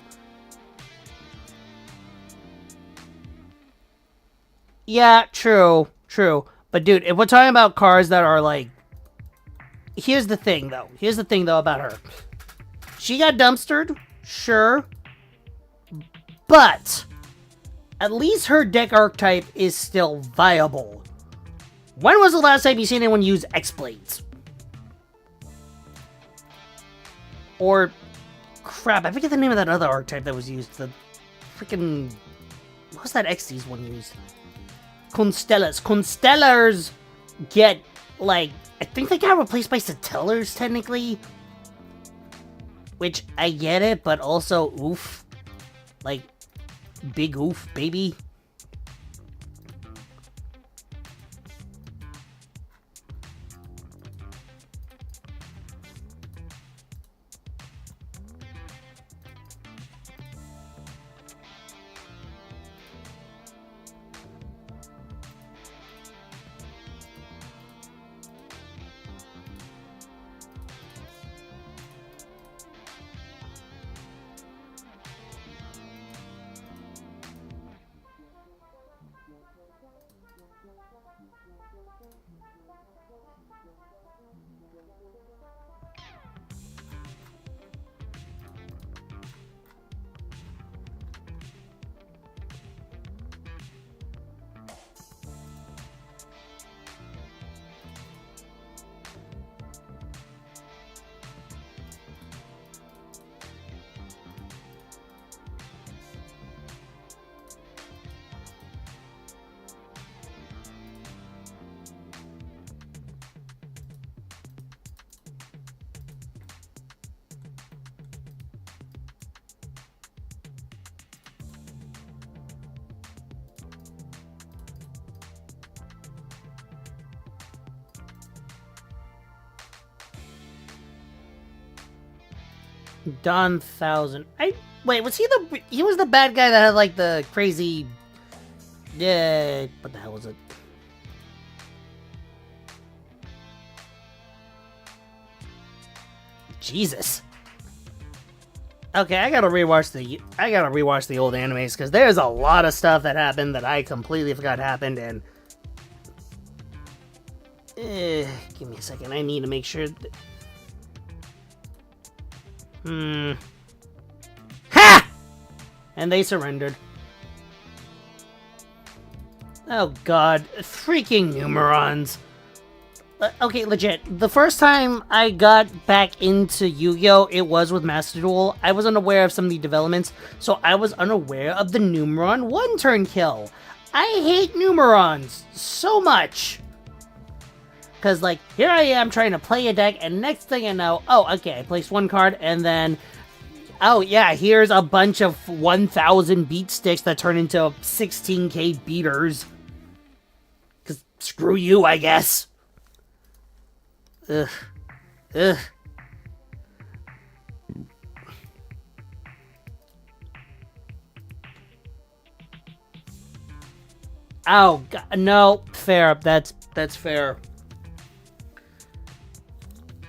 Speaker 1: Yeah, true. But dude, if we're talking about cards that are like... Here's the thing, though, about her. She got dumpstered, sure. But at least her deck archetype is still viable. When was the last time you seen anyone use X-Blades? Or... Crap, I forget the name of that other archetype that was used. The freaking... What was that Xyz one used? Constellas. Constellars get, like... I think they got replaced by Satellars, technically. Which, I get it, but also, oof. Like, big oof, baby. Don Thousand. Wait, he was the bad guy that had like the crazy. Yeah, what the hell was it? Jesus. Okay, I gotta rewatch the old animes because there's a lot of stuff that happened that I completely forgot happened, and give me a second. I need to make sure. Ha! And they surrendered. Oh god, freaking Numerons. Okay, legit. The first time I got back into Yu-Gi-Oh! It was with Master Duel. I was unaware of some of the developments, so I was unaware of the Numeron one-turn kill. I hate Numerons so much. Because, like, here I am trying to play a deck, and next thing I know, oh, okay, I placed one card, and then, oh, yeah, here's a bunch of 1,000 beat sticks that turn into 16k beaters. Because screw you, I guess. Ugh. Ugh. Oh, God, no, fair. That's fair.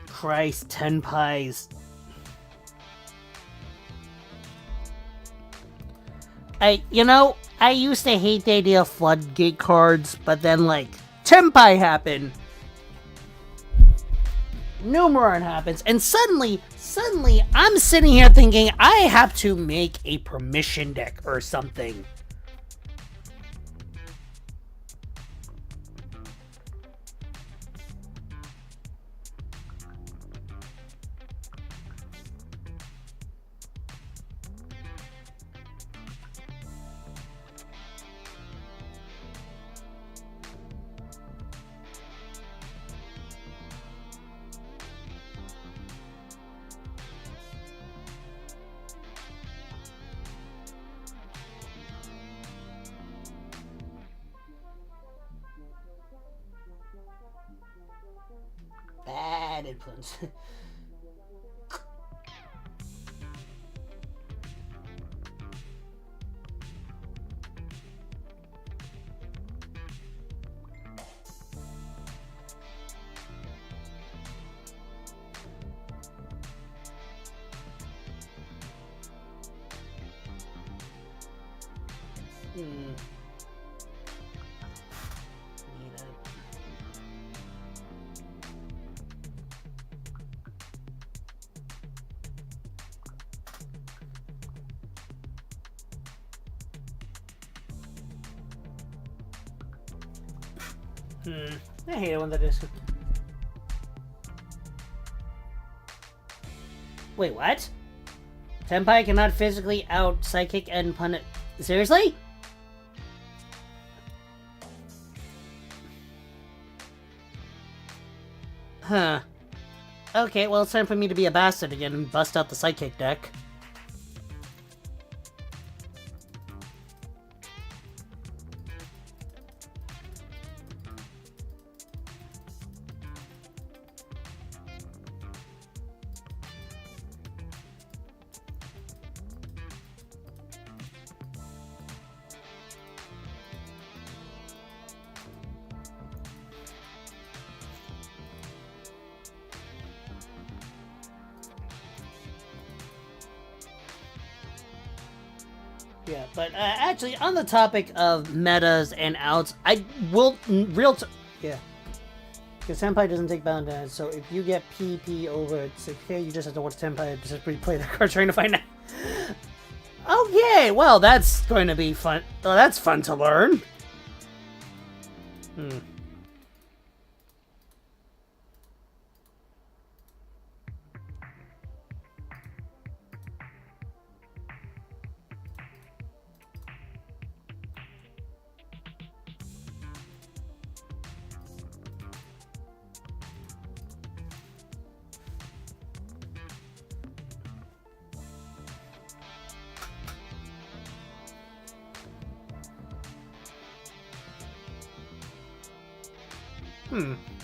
Speaker 1: Christ, 10 pies. I used to hate the idea of floodgate cards, but then, like, Tenpai happened. Numeron happens, and suddenly, I'm sitting here thinking I have to make a permission deck or something. Bad influence. I hate it when that is. Wait, what? Tenpai cannot physically out psychic and punish. Seriously? Huh. Okay, well, it's time for me to be a bastard again and bust out the psychic deck. Yeah, but actually, on the topic of metas and outs, I will yeah, because Senpai doesn't take bound damage. So if you get PP over 6k, you just have to watch Senpai just replay that card trying to find out. Okay, well that's going to be fun. Oh, that's fun to learn.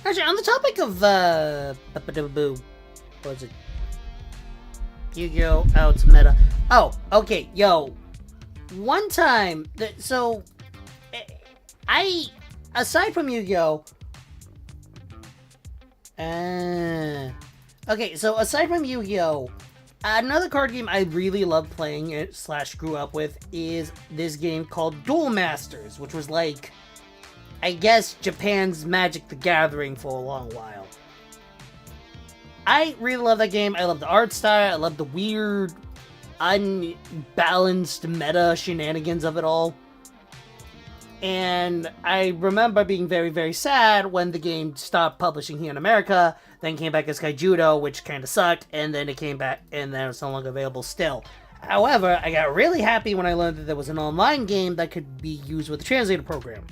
Speaker 1: Actually, on the topic of what was it? Yu-Gi-Oh! Out meta. Oh, okay, yo. One time, so I, aside from Yu-Gi-Oh! Okay, so aside from Yu-Gi-Oh! Another card game I really loved playing / grew up with is this game called Duel Masters, which was like, I guess, Japan's Magic the Gathering for a long while. I really love that game. I love the art style. I love the weird, unbalanced meta shenanigans of it all. And I remember being very, very sad when the game stopped publishing here in America, then came back as Kaijudo, which kind of sucked, and then it came back, and then it's no longer available still. However, I got really happy when I learned that there was an online game that could be used with the translator program.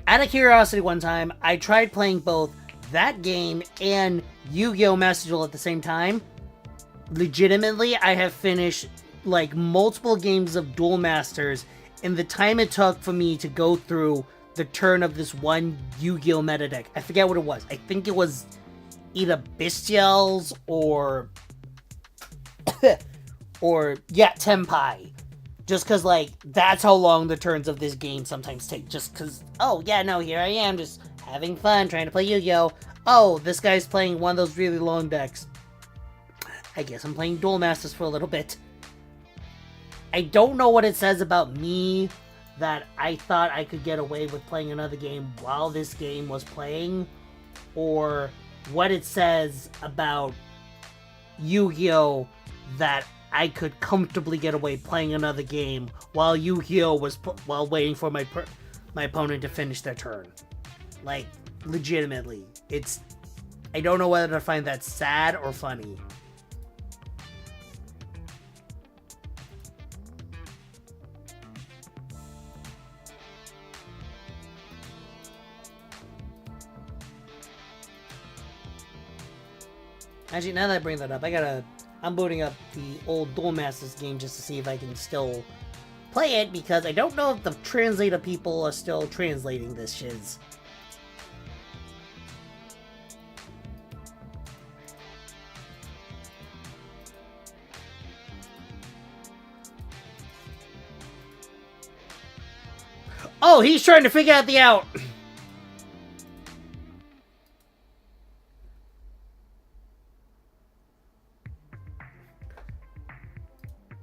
Speaker 1: Out of curiosity one time, I tried playing both that game and Yu-Gi-Oh! Master Duel at the same time. Legitimately, I have finished like multiple games of Duel Masters in the time it took for me to go through the turn of this one Yu-Gi-Oh! Meta deck. I forget what it was. I think it was either Bestials or Tenpai. Just cause like that's how long the turns of this game sometimes take. Just cause, oh yeah, no, here I am just having fun trying to play Yu-Gi-Oh! Oh, this guy's playing one of those really long decks. I guess I'm playing Duel Masters for a little bit. I don't know what it says about me that I thought I could get away with playing another game while this game was playing, or what it says about Yu-Gi-Oh! That I could comfortably get away playing another game while Yu-Gi-Oh! Was while waiting for my opponent to finish their turn. Like, legitimately, I don't know whether to find that sad or funny. Actually, now that I bring that up, I'm booting up the old Duel Masters game just to see if I can still play it, because I don't know if the translator people are still translating this shiz. Oh, he's trying to figure out the out!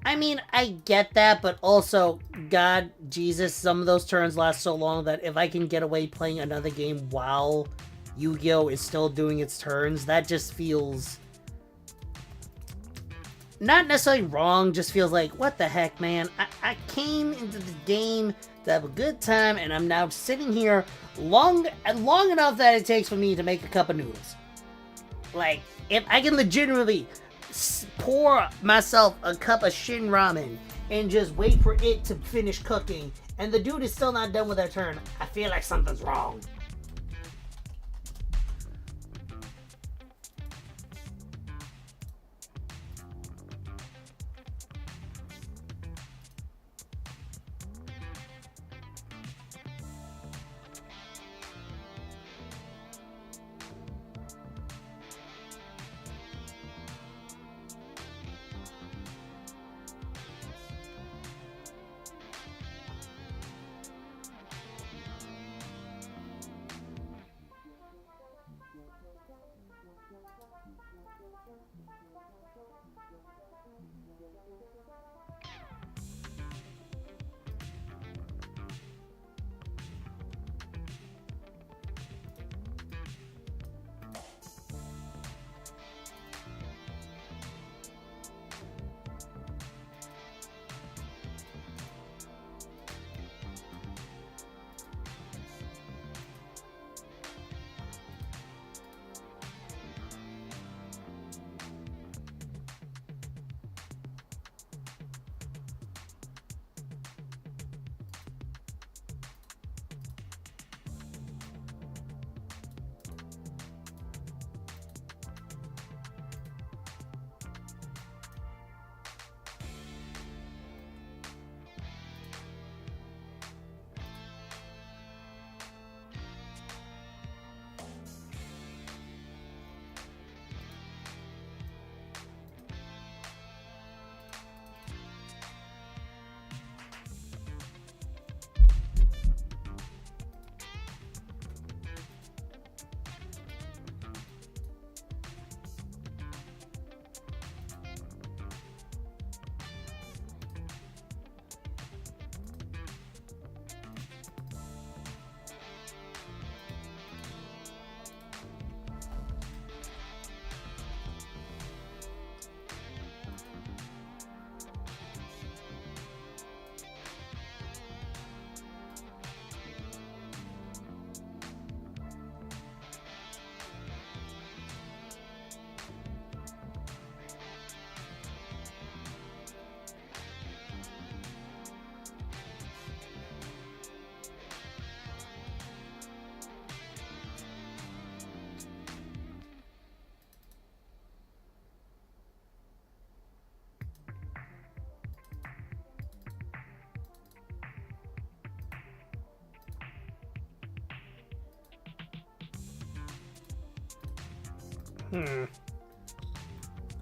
Speaker 1: I mean, I get that, but also, God, Jesus, some of those turns last so long that if I can get away playing another game while Yu-Gi-Oh! Is still doing its turns, that just feels not necessarily wrong, just feels like, what the heck, man? I came into the game to have a good time, and I'm now sitting here long enough that it takes for me to make a cup of noodles. Like, if I can legitimately pour myself a cup of shin ramen and just wait for it to finish cooking, and the dude is still not done with their turn, I feel like something's wrong.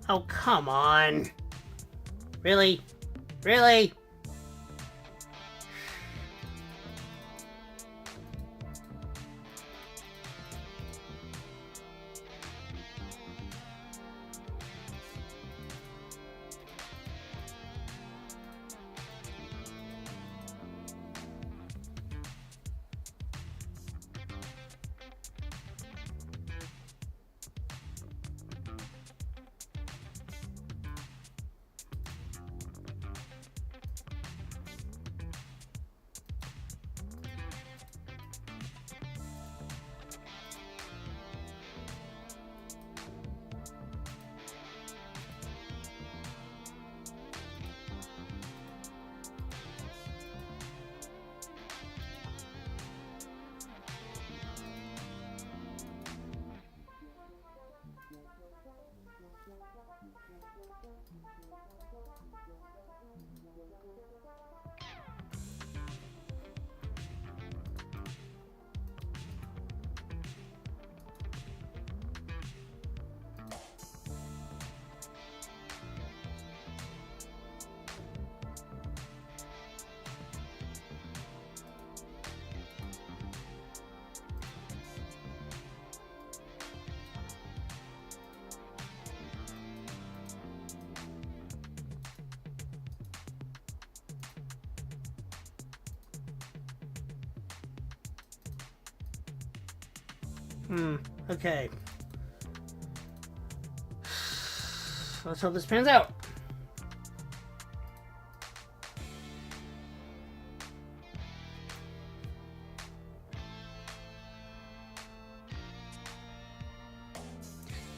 Speaker 1: Oh, come on. Really? Really? Okay. Let's hope this pans out.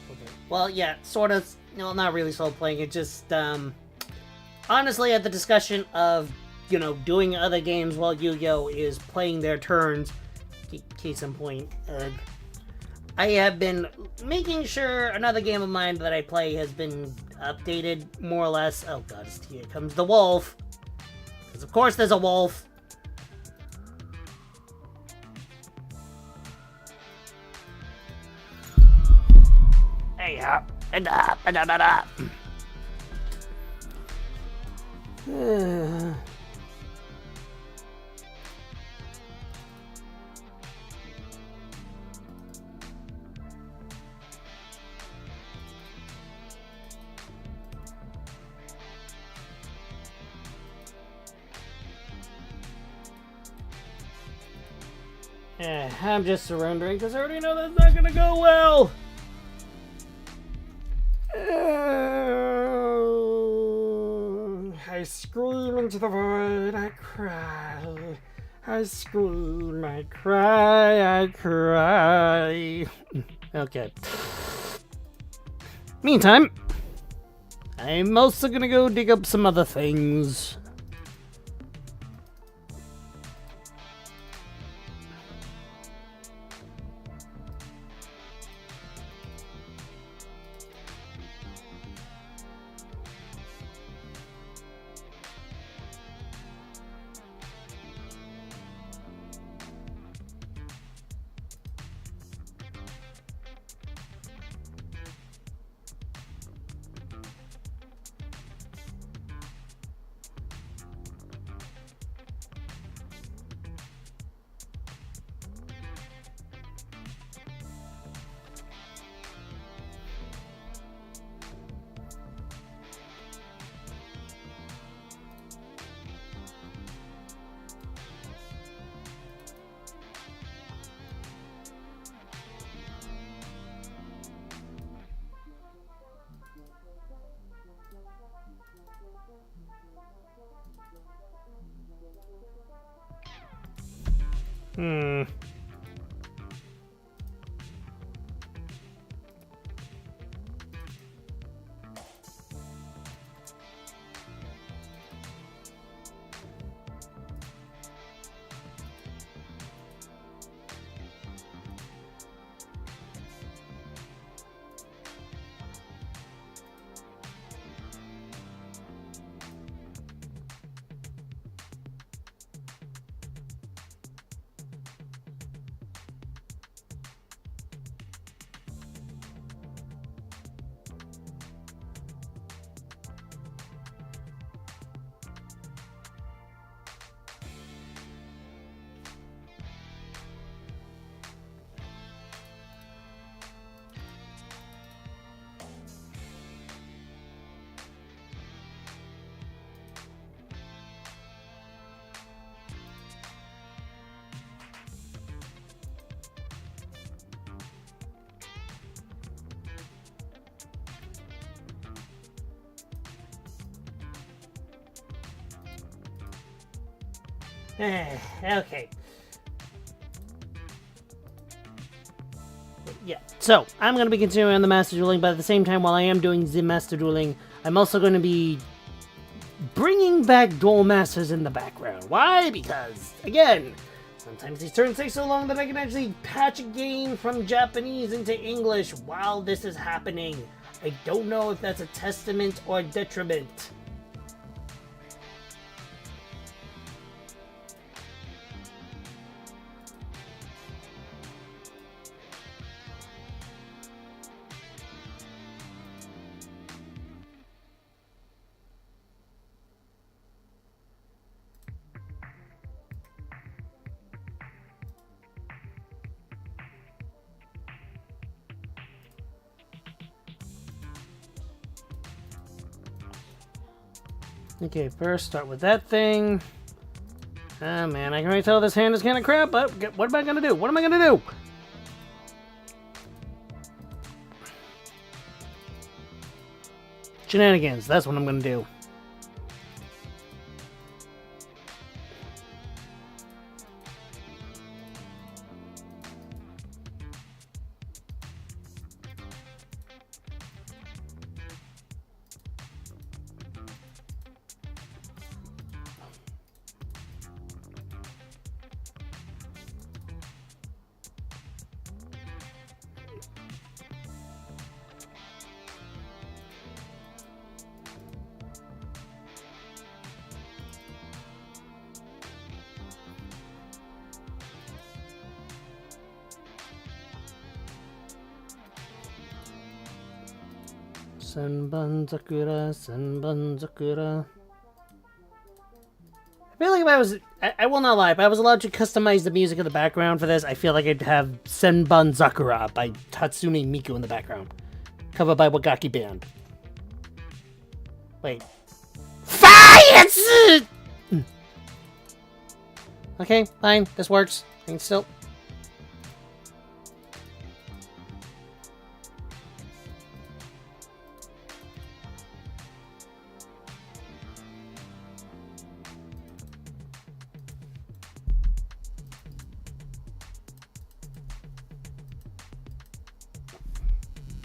Speaker 1: Okay. Well, yeah, sort of. No, not really slow playing. It just, honestly, at the discussion of, you know, doing other games while Yu-Gi-Oh! Is playing their turns, case in point, I have been making sure another game of mine that I play has been updated, more or less. Oh god, here comes the wolf. Because of course there's a wolf. Hey up, and up, and up, and up. I'm just surrendering because I already know that's not gonna go well. I scream into the void, I cry. I scream, I cry, I cry. Okay. Meantime, I'm also gonna go dig up some other things. Okay. Yeah, so I'm going to be continuing on the Master Dueling, but at the same time, while I am doing the Master Dueling, I'm also going to be bringing back Duel Masters in the background. Why? Because, again, sometimes these turns take so long that I can actually patch a game from Japanese into English while this is happening. I don't know if that's a testament or a detriment. Okay, first start with that thing. Ah, man, I can already tell this hand is kind of crap, but what am I gonna do? What am I gonna do? Shenanigans, that's what I'm gonna do. Senbun Sakura, Senbun Sakura. I feel like if I was... I will not lie, if I was allowed to customize the music in the background for this, I feel like I'd have Senbun Sakura by Tatsune Miku in the background. Covered by Wagaki Band. Wait. Fight! Okay, fine. This works. I can still...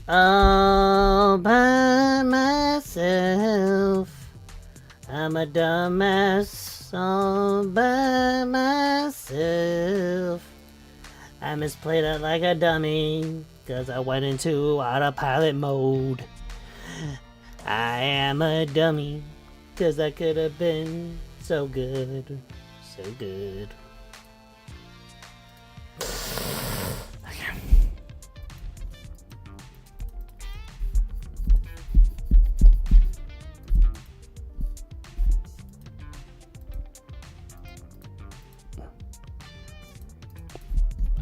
Speaker 1: All by myself, I'm a dumbass all by myself. I misplayed it like a dummy, cause I went into autopilot mode. I am a dummy, cause I could have been so good, so good.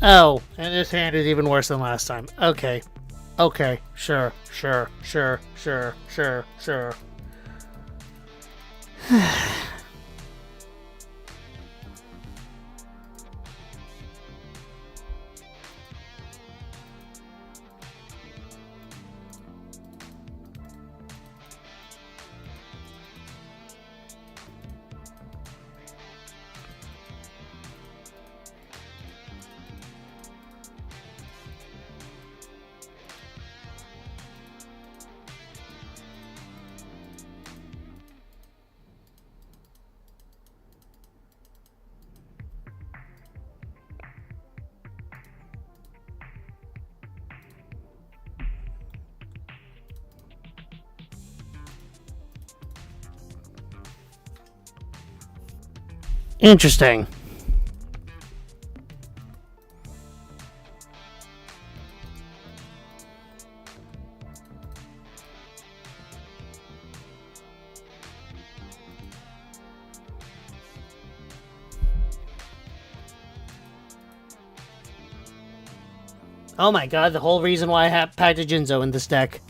Speaker 1: Oh, and this hand is even worse than last time. Okay. Okay. Sure. Interesting. Oh my god, the whole reason why I have packed a Jinzo in this deck.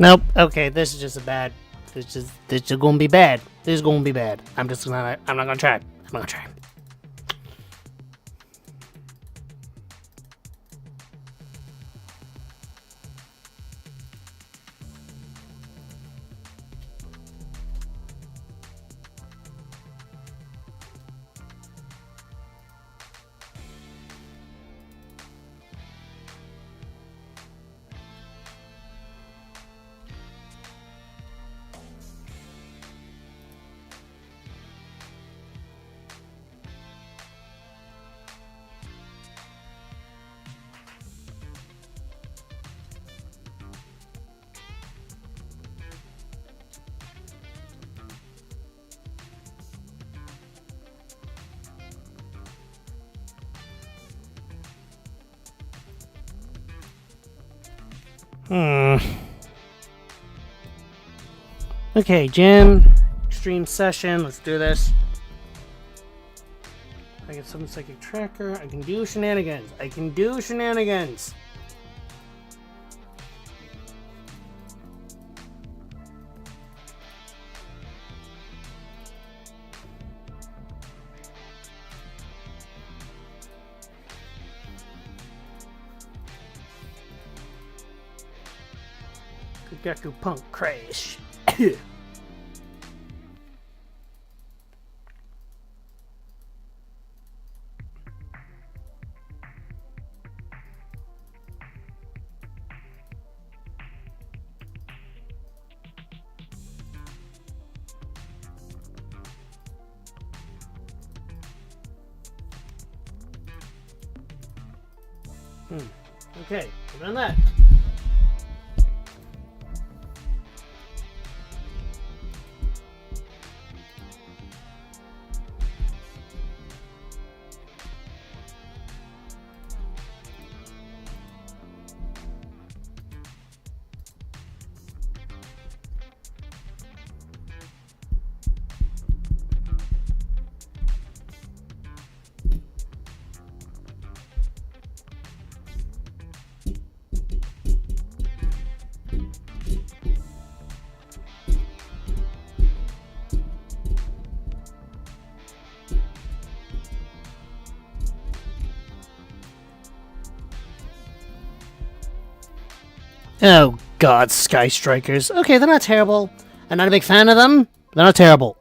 Speaker 1: Nope. Okay, this is just a bad. This is gonna be bad. This is gonna be bad. I'm not gonna try. I'm not gonna try. Okay, gym, extreme session. Let's do this. I get some psychic tracker. I can do shenanigans. I can do shenanigans. Gaku punk crash. Okay, we've done that. Oh god, Sky Strikers. Okay, they're not terrible. I'm not a big fan of them. They're not terrible.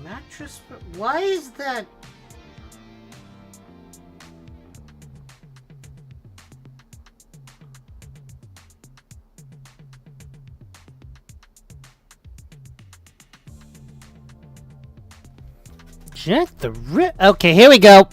Speaker 1: Mattress? Why is that? Jack the Rip. Okay, here we go.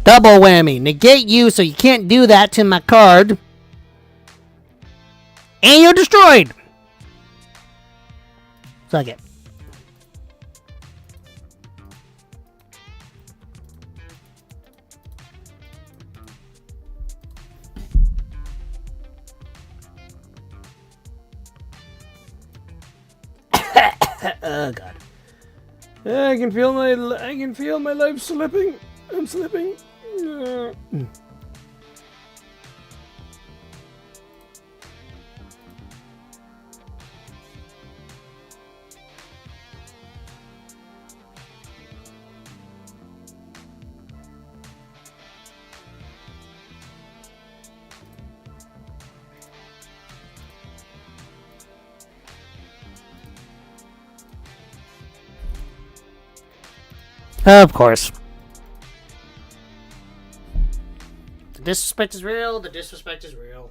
Speaker 1: Double whammy. Negate you so you can't do that to my card. And you're destroyed. Suck it. Oh god. I can feel my life slipping. I'm slipping. Of course. The disrespect is real. The disrespect is real.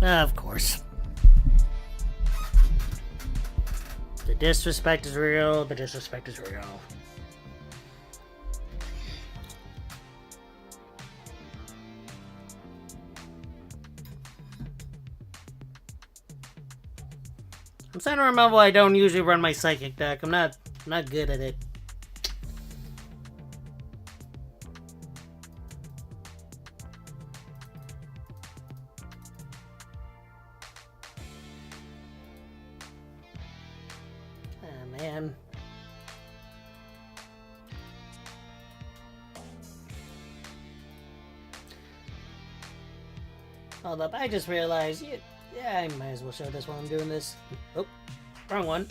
Speaker 1: Of course. The disrespect is real. The disrespect is real. I'm starting to remember I don't usually run my psychic deck. I'm not good at it. Oh, man. Hold up, I just realized, yeah, I might as well show this while I'm doing this. Oh, wrong one.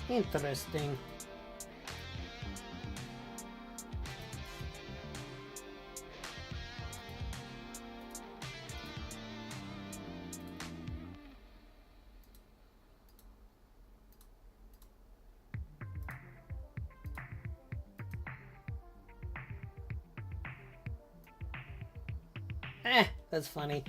Speaker 1: Interesting. That's funny.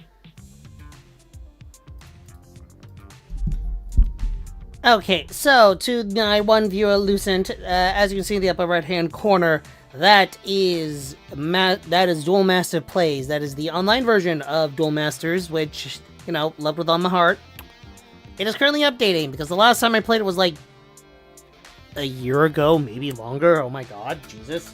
Speaker 1: Okay, so to my one viewer, Lucent, as you can see in the upper right-hand corner, that is Duel Master Plays. That is the online version of Duel Masters, which, you know, loved with all my heart. It is currently updating, because the last time I played it was like a year ago, maybe longer. Oh my god, Jesus.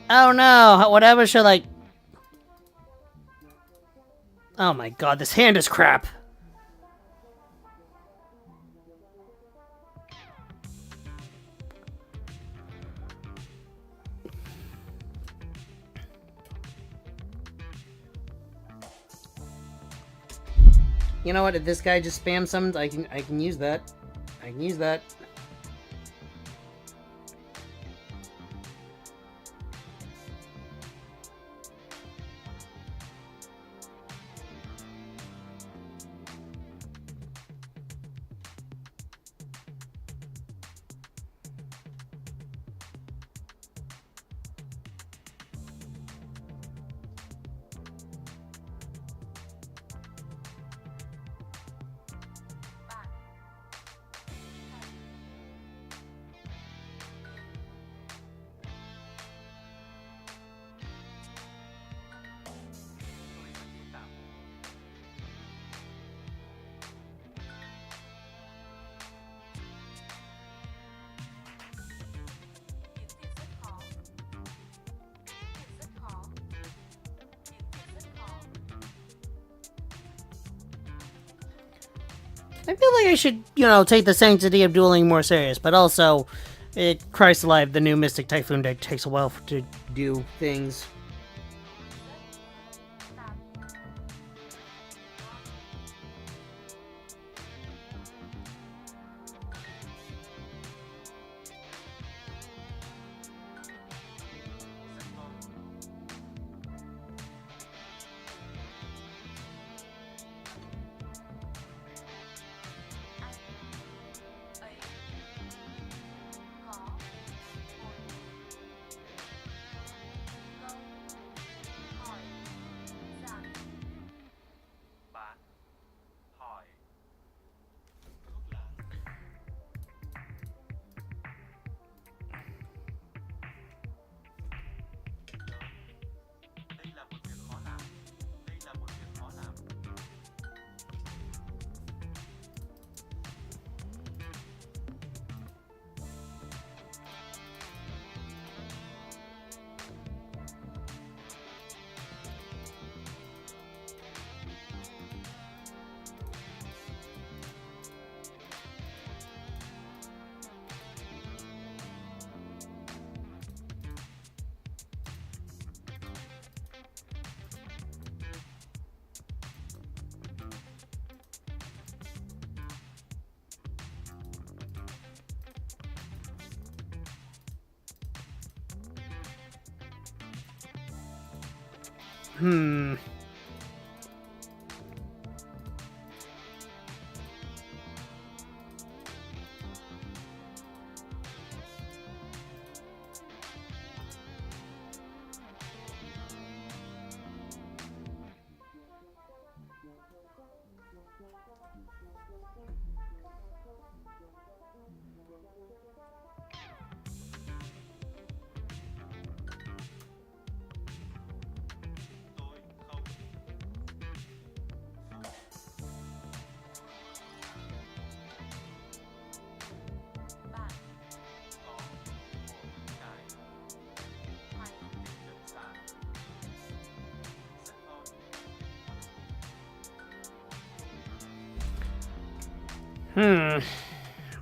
Speaker 1: Oh no, whatever should like... Oh my god, this hand is crap. You know what, if this guy just spam summons, I can use that. I can use that. I feel like I should, you know, take the sanctity of dueling more serious, but also, Christ alive, the new Mystic Typhoon deck takes a while to do things.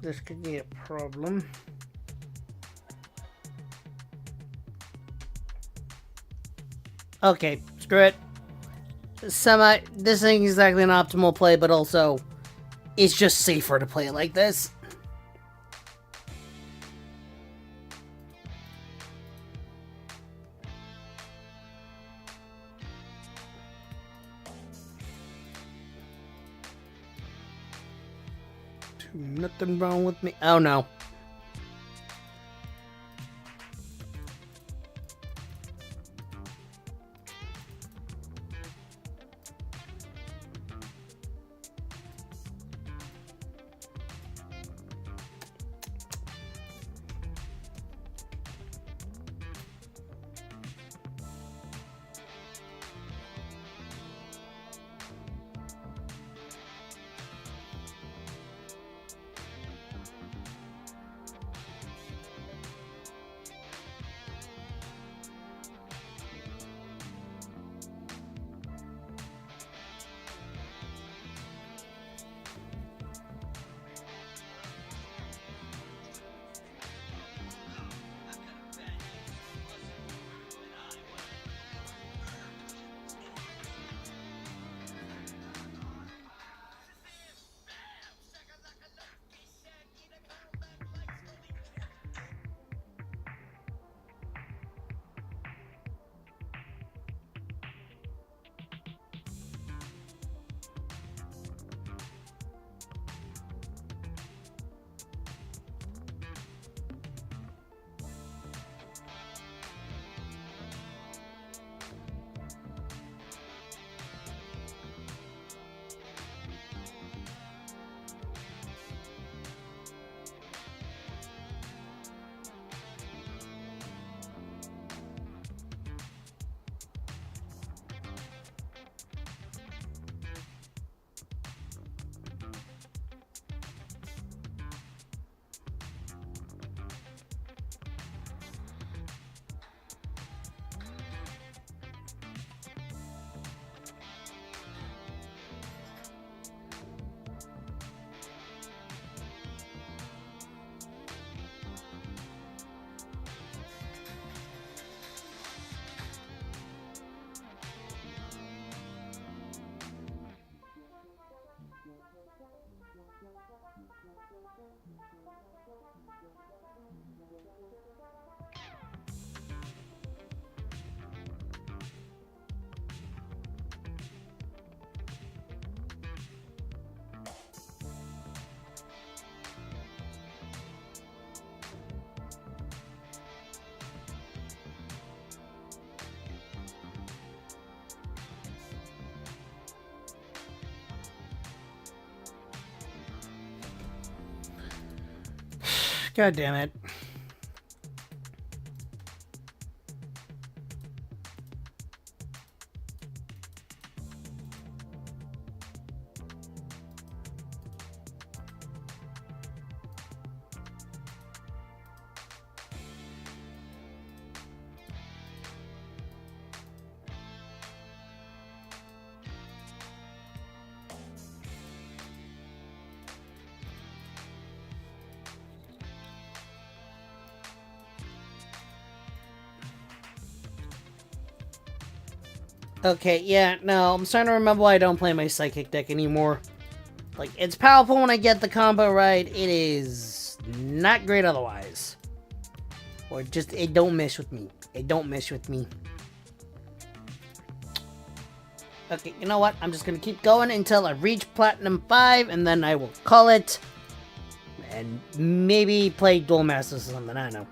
Speaker 1: This could be a problem. Okay, screw it. This ain't exactly an optimal play, but also, it's just safer to play it like this. Nothing wrong with me. Oh no. God damn it. Okay, yeah, no, I'm starting to remember why I don't play my Psychic deck anymore. Like, it's powerful when I get the combo right, it is not great otherwise. Or just, it don't mesh with me. It don't mesh with me. Okay, you know what? I'm just gonna keep going until I reach Platinum 5, and then I will call it. And maybe play Duel Masters or something, I don't know.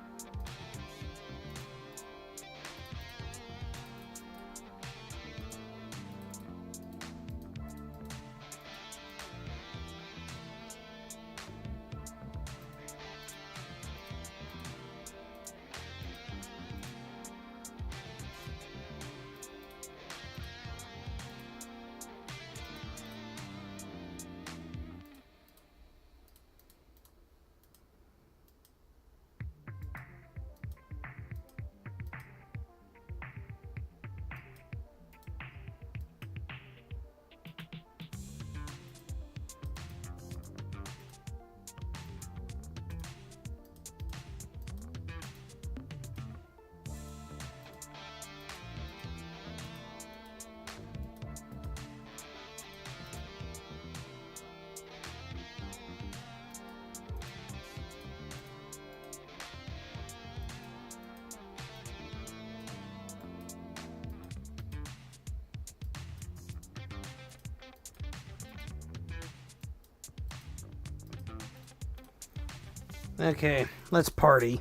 Speaker 1: Okay, let's party.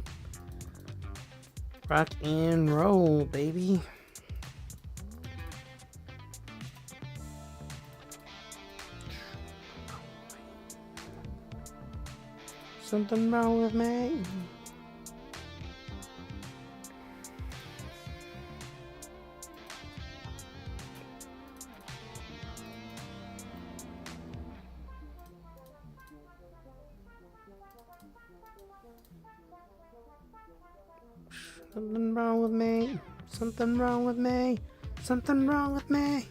Speaker 1: Rock and roll, baby. Something wrong with me? Something wrong with me? Something wrong with me? Something wrong with me?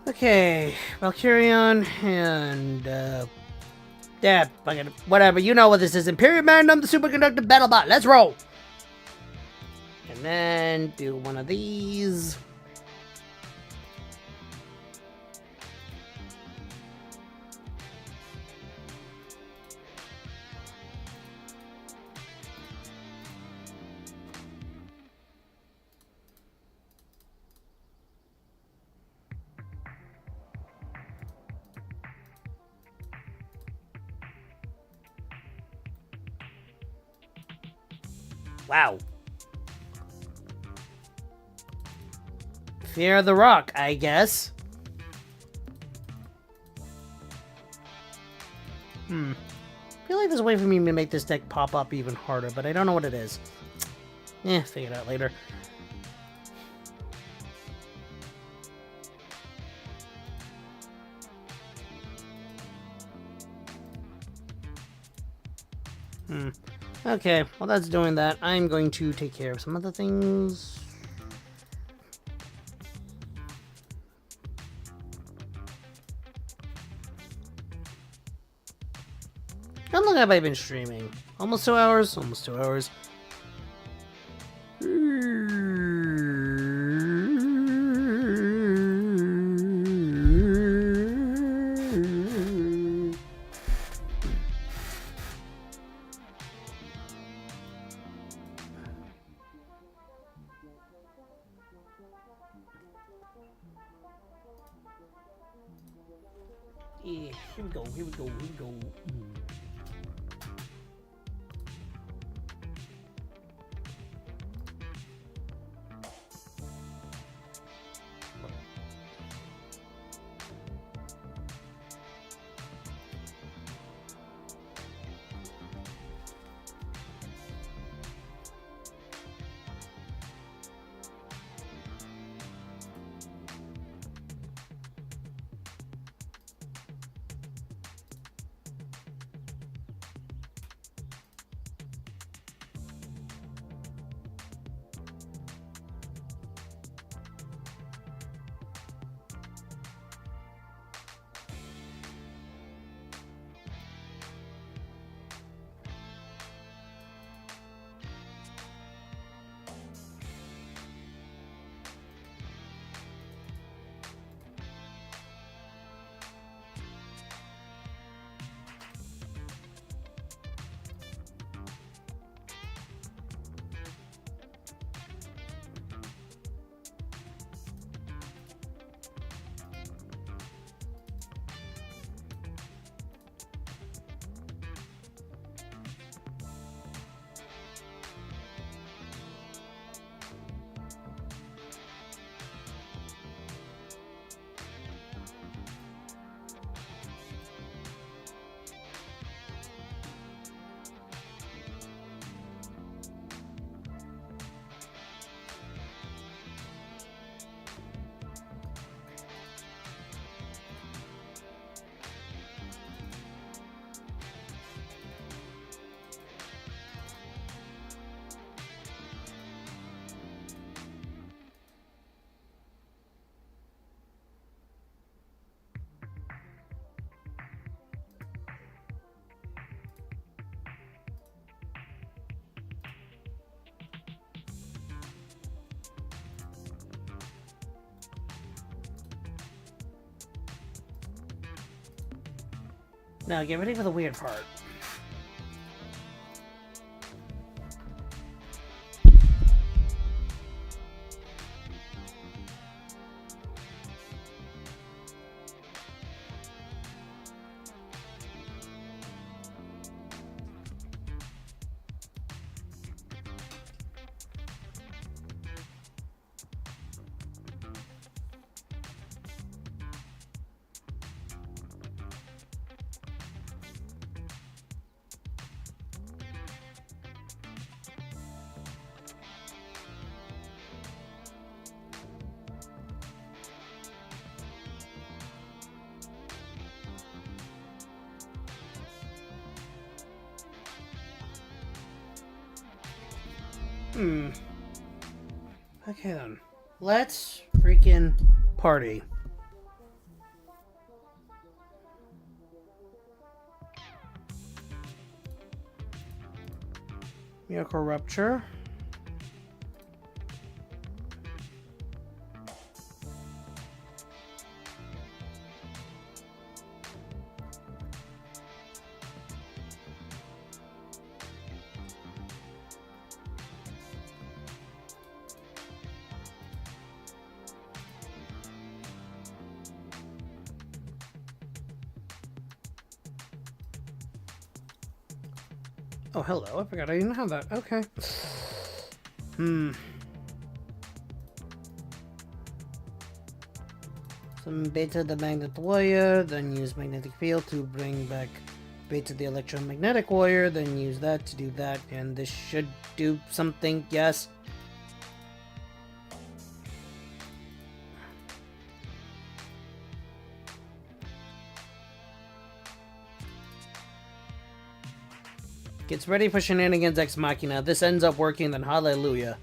Speaker 1: Okay, Valkyrion and yeah, fucking whatever. You know what this is? Imperial Magnum, the superconductor battlebot. Let's roll. And then do one of these. Wow. Fear of the Rock, I guess. I feel like there's a way for me to make this deck pop up even harder, but I don't know what it is. Figure it out later. Okay, while that's doing that, I'm going to take care of some other things. How long have I been streaming? Almost 2 hours? Almost 2 hours. Yeah, here we go, here we go, here we go. Now get ready for the weird part. Okay then. Let's freaking party. Miracle Rupture. Oh, hello. I forgot I didn't have that. Okay. Some beta the magnet warrior, then use magnetic field to bring back beta the electromagnetic warrior, then use that to do that, and this should do something, yes. Gets ready for shenanigans ex machina. This ends up working, then hallelujah.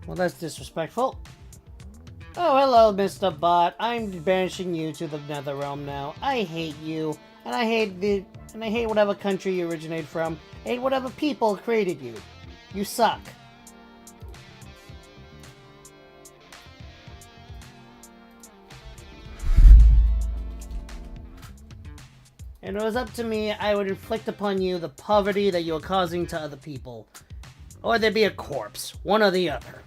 Speaker 1: Well, that's disrespectful. Oh, hello, Mr. Bot. I'm banishing you to the Nether Realm now. I hate you, and I hate whatever country you originate from. I hate whatever people created you. You suck. And if it was up to me, I would inflict upon you the poverty that you're causing to other people. Or there'd be a corpse. One or the other.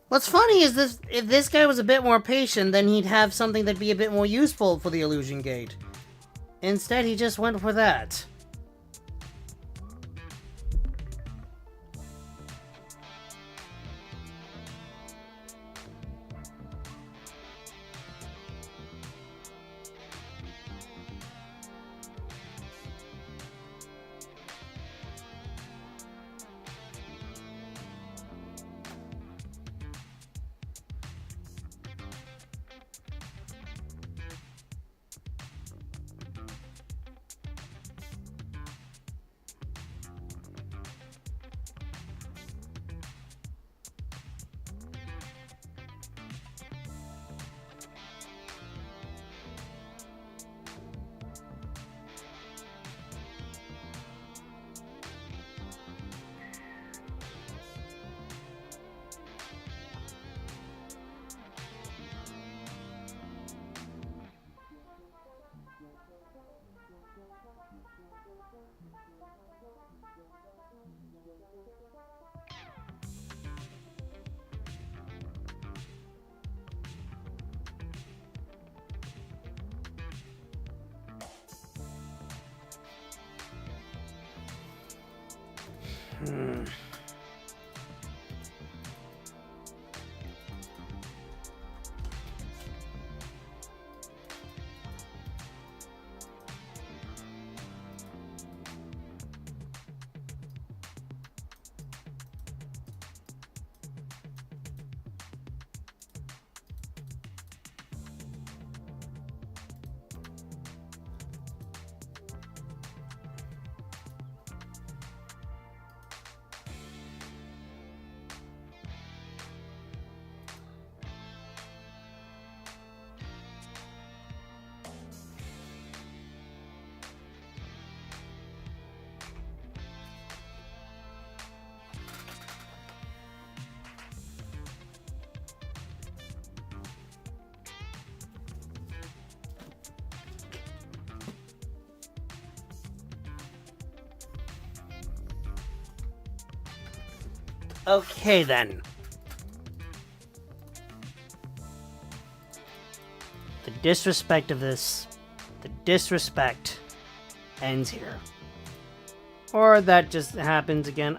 Speaker 1: What's funny is this: if this guy was a bit more patient, then he'd have something that'd be a bit more useful for the illusion gate. Instead, he just went for that. Okay, then. The disrespect of this... The disrespect ends here. Or that just happens again.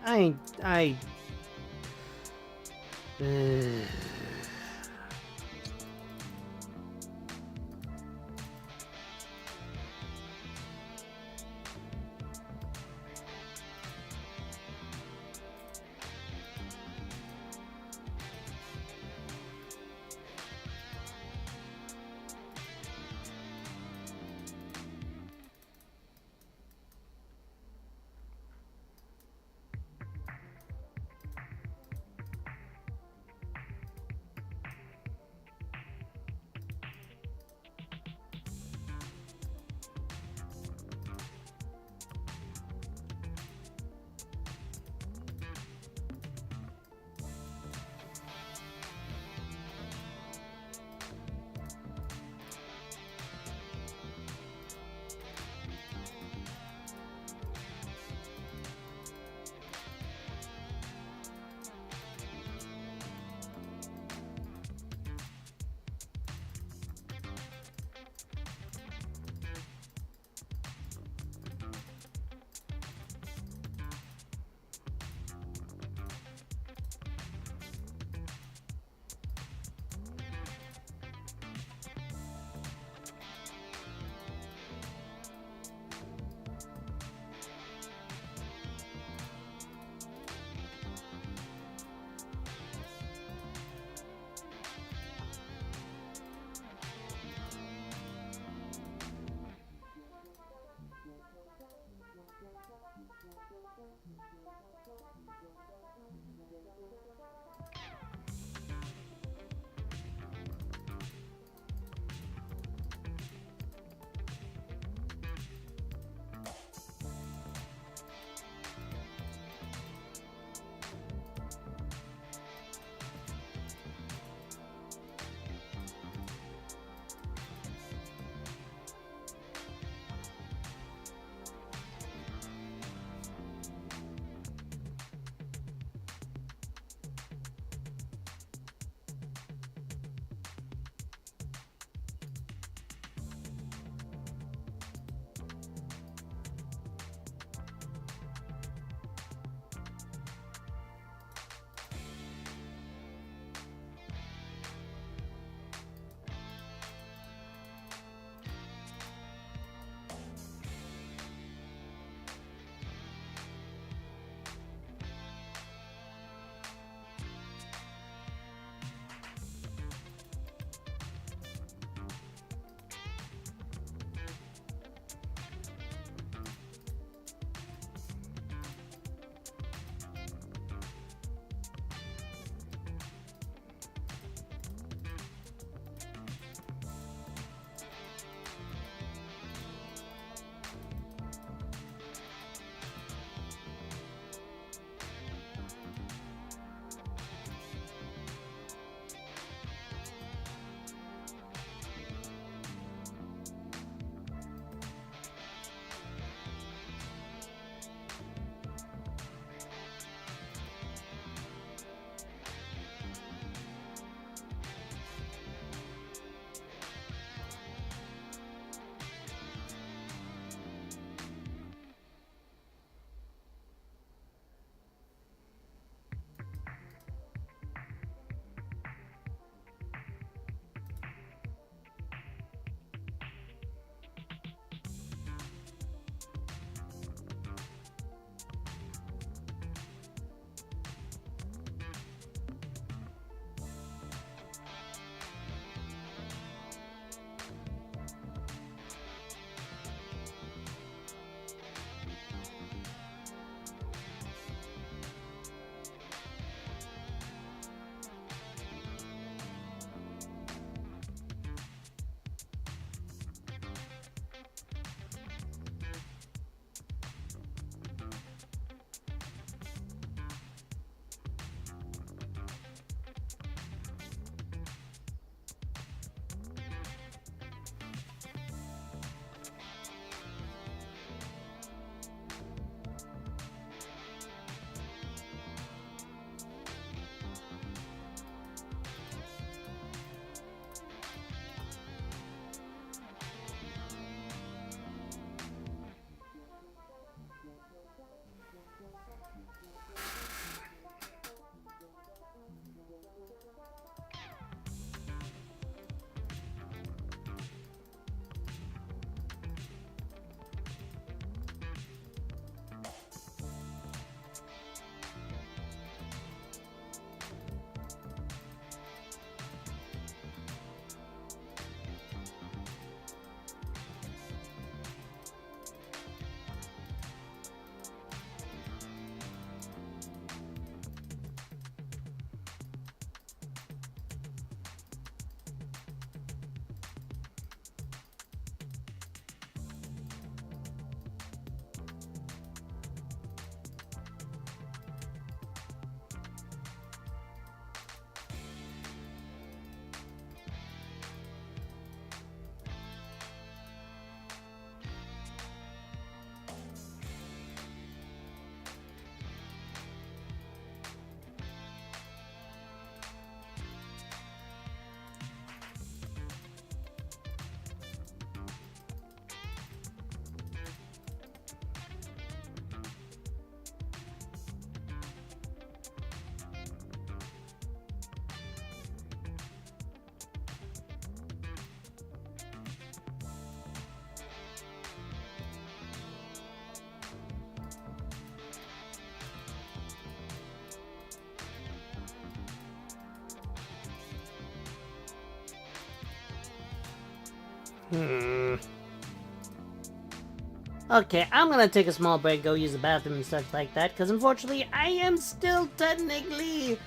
Speaker 1: Okay, I'm gonna take a small break, go use the bathroom and stuff like that, because unfortunately I am still technically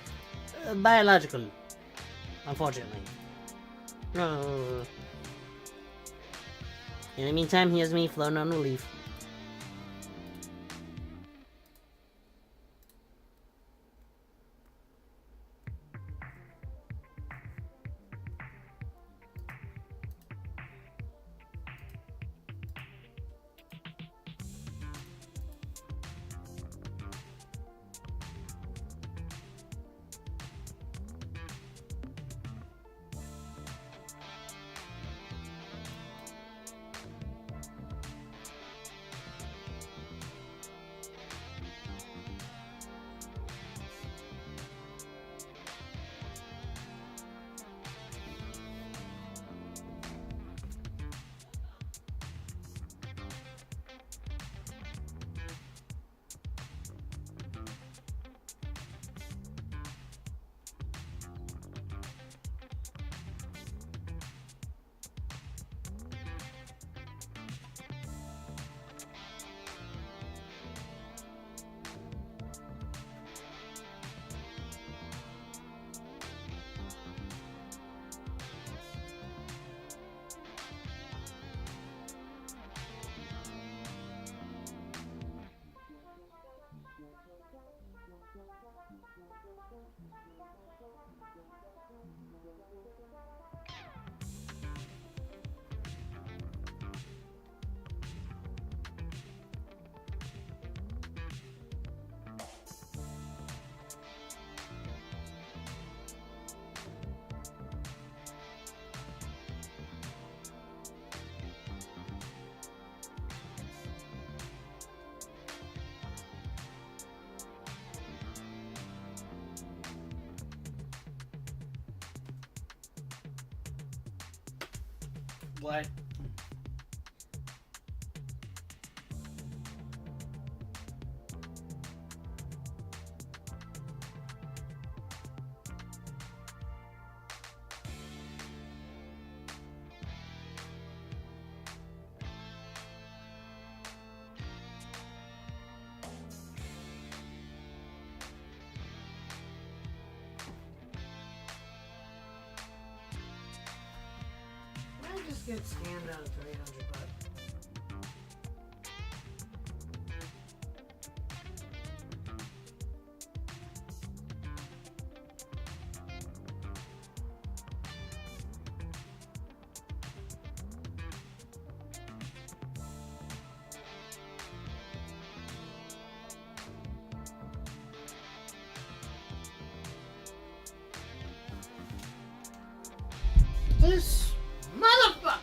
Speaker 1: biological. Unfortunately. In the meantime, here's me floating on a leaf. What? I just get scammed out of 300 bucks. This motherfucker!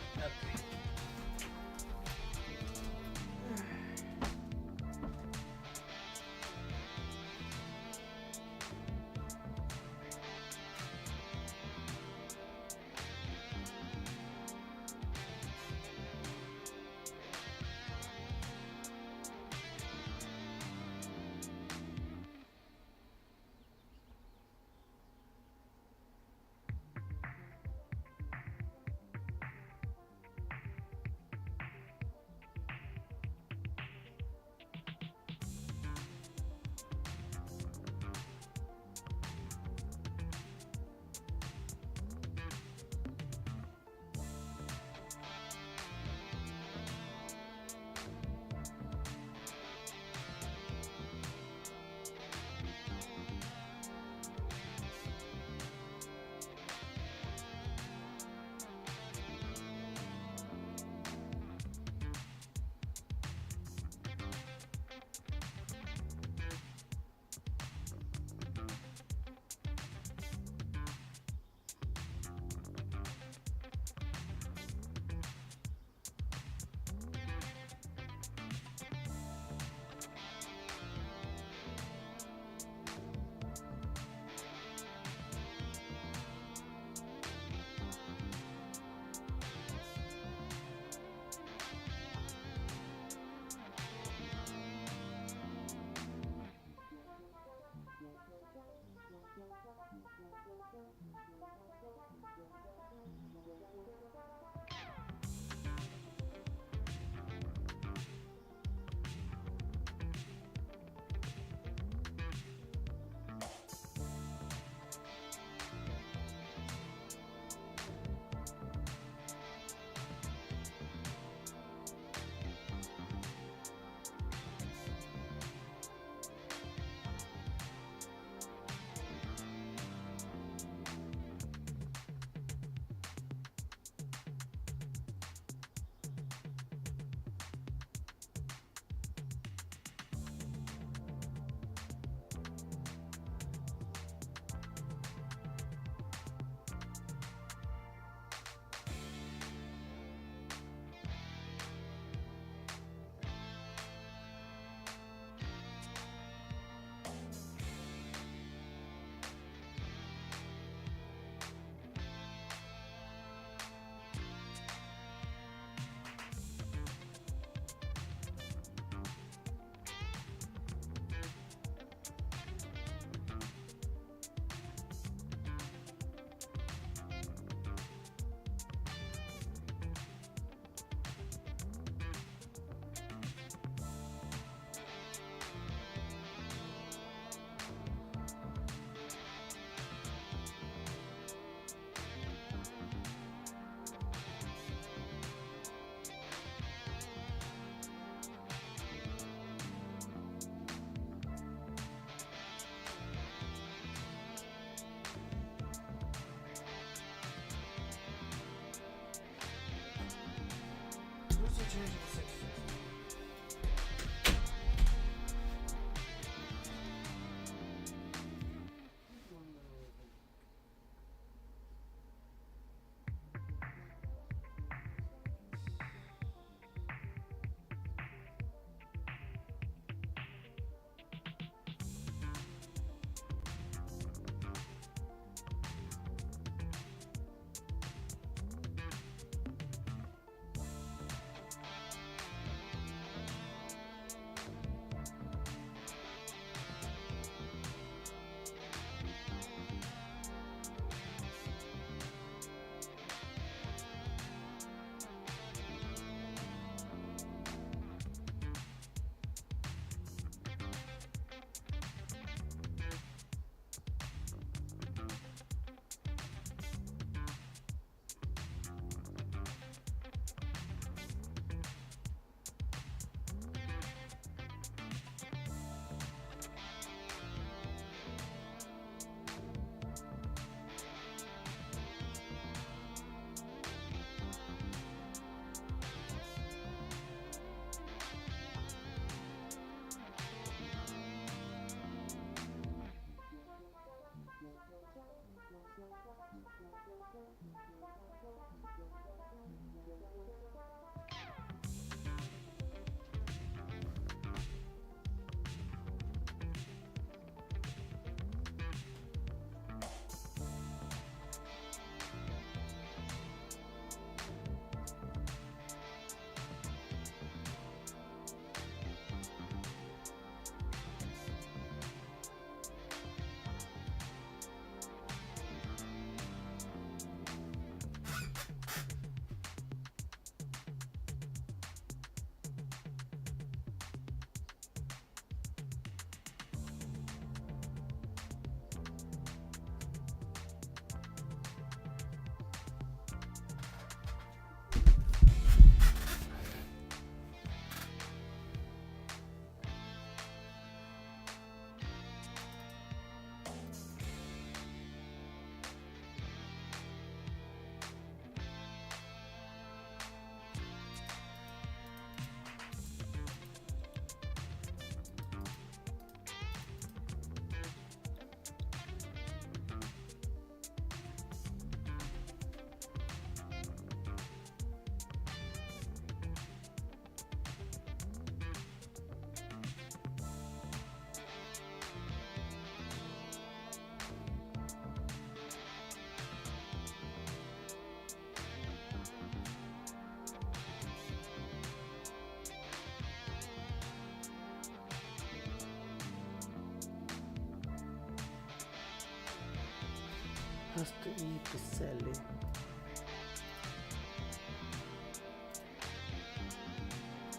Speaker 1: has to eat the Sally.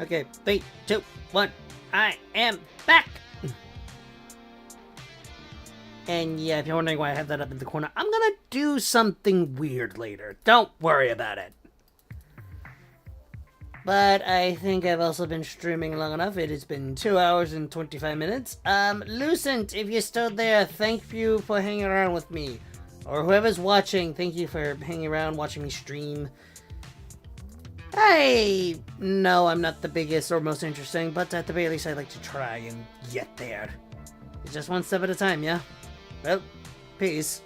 Speaker 1: Okay, 3, 2, 1. I am back! And yeah, if you're wondering why I have that up in the corner, I'm gonna do something weird later. Don't worry about it. But I think I've also been streaming long enough. It has been 2 hours and 25 minutes. Lucent, if you're still there, thank you for hanging around with me. Or whoever's watching, thank you for hanging around, watching me stream. I know I'm not the biggest or most interesting, but at the very least I like to try and get there. It's just one step at a time, yeah? Well, peace.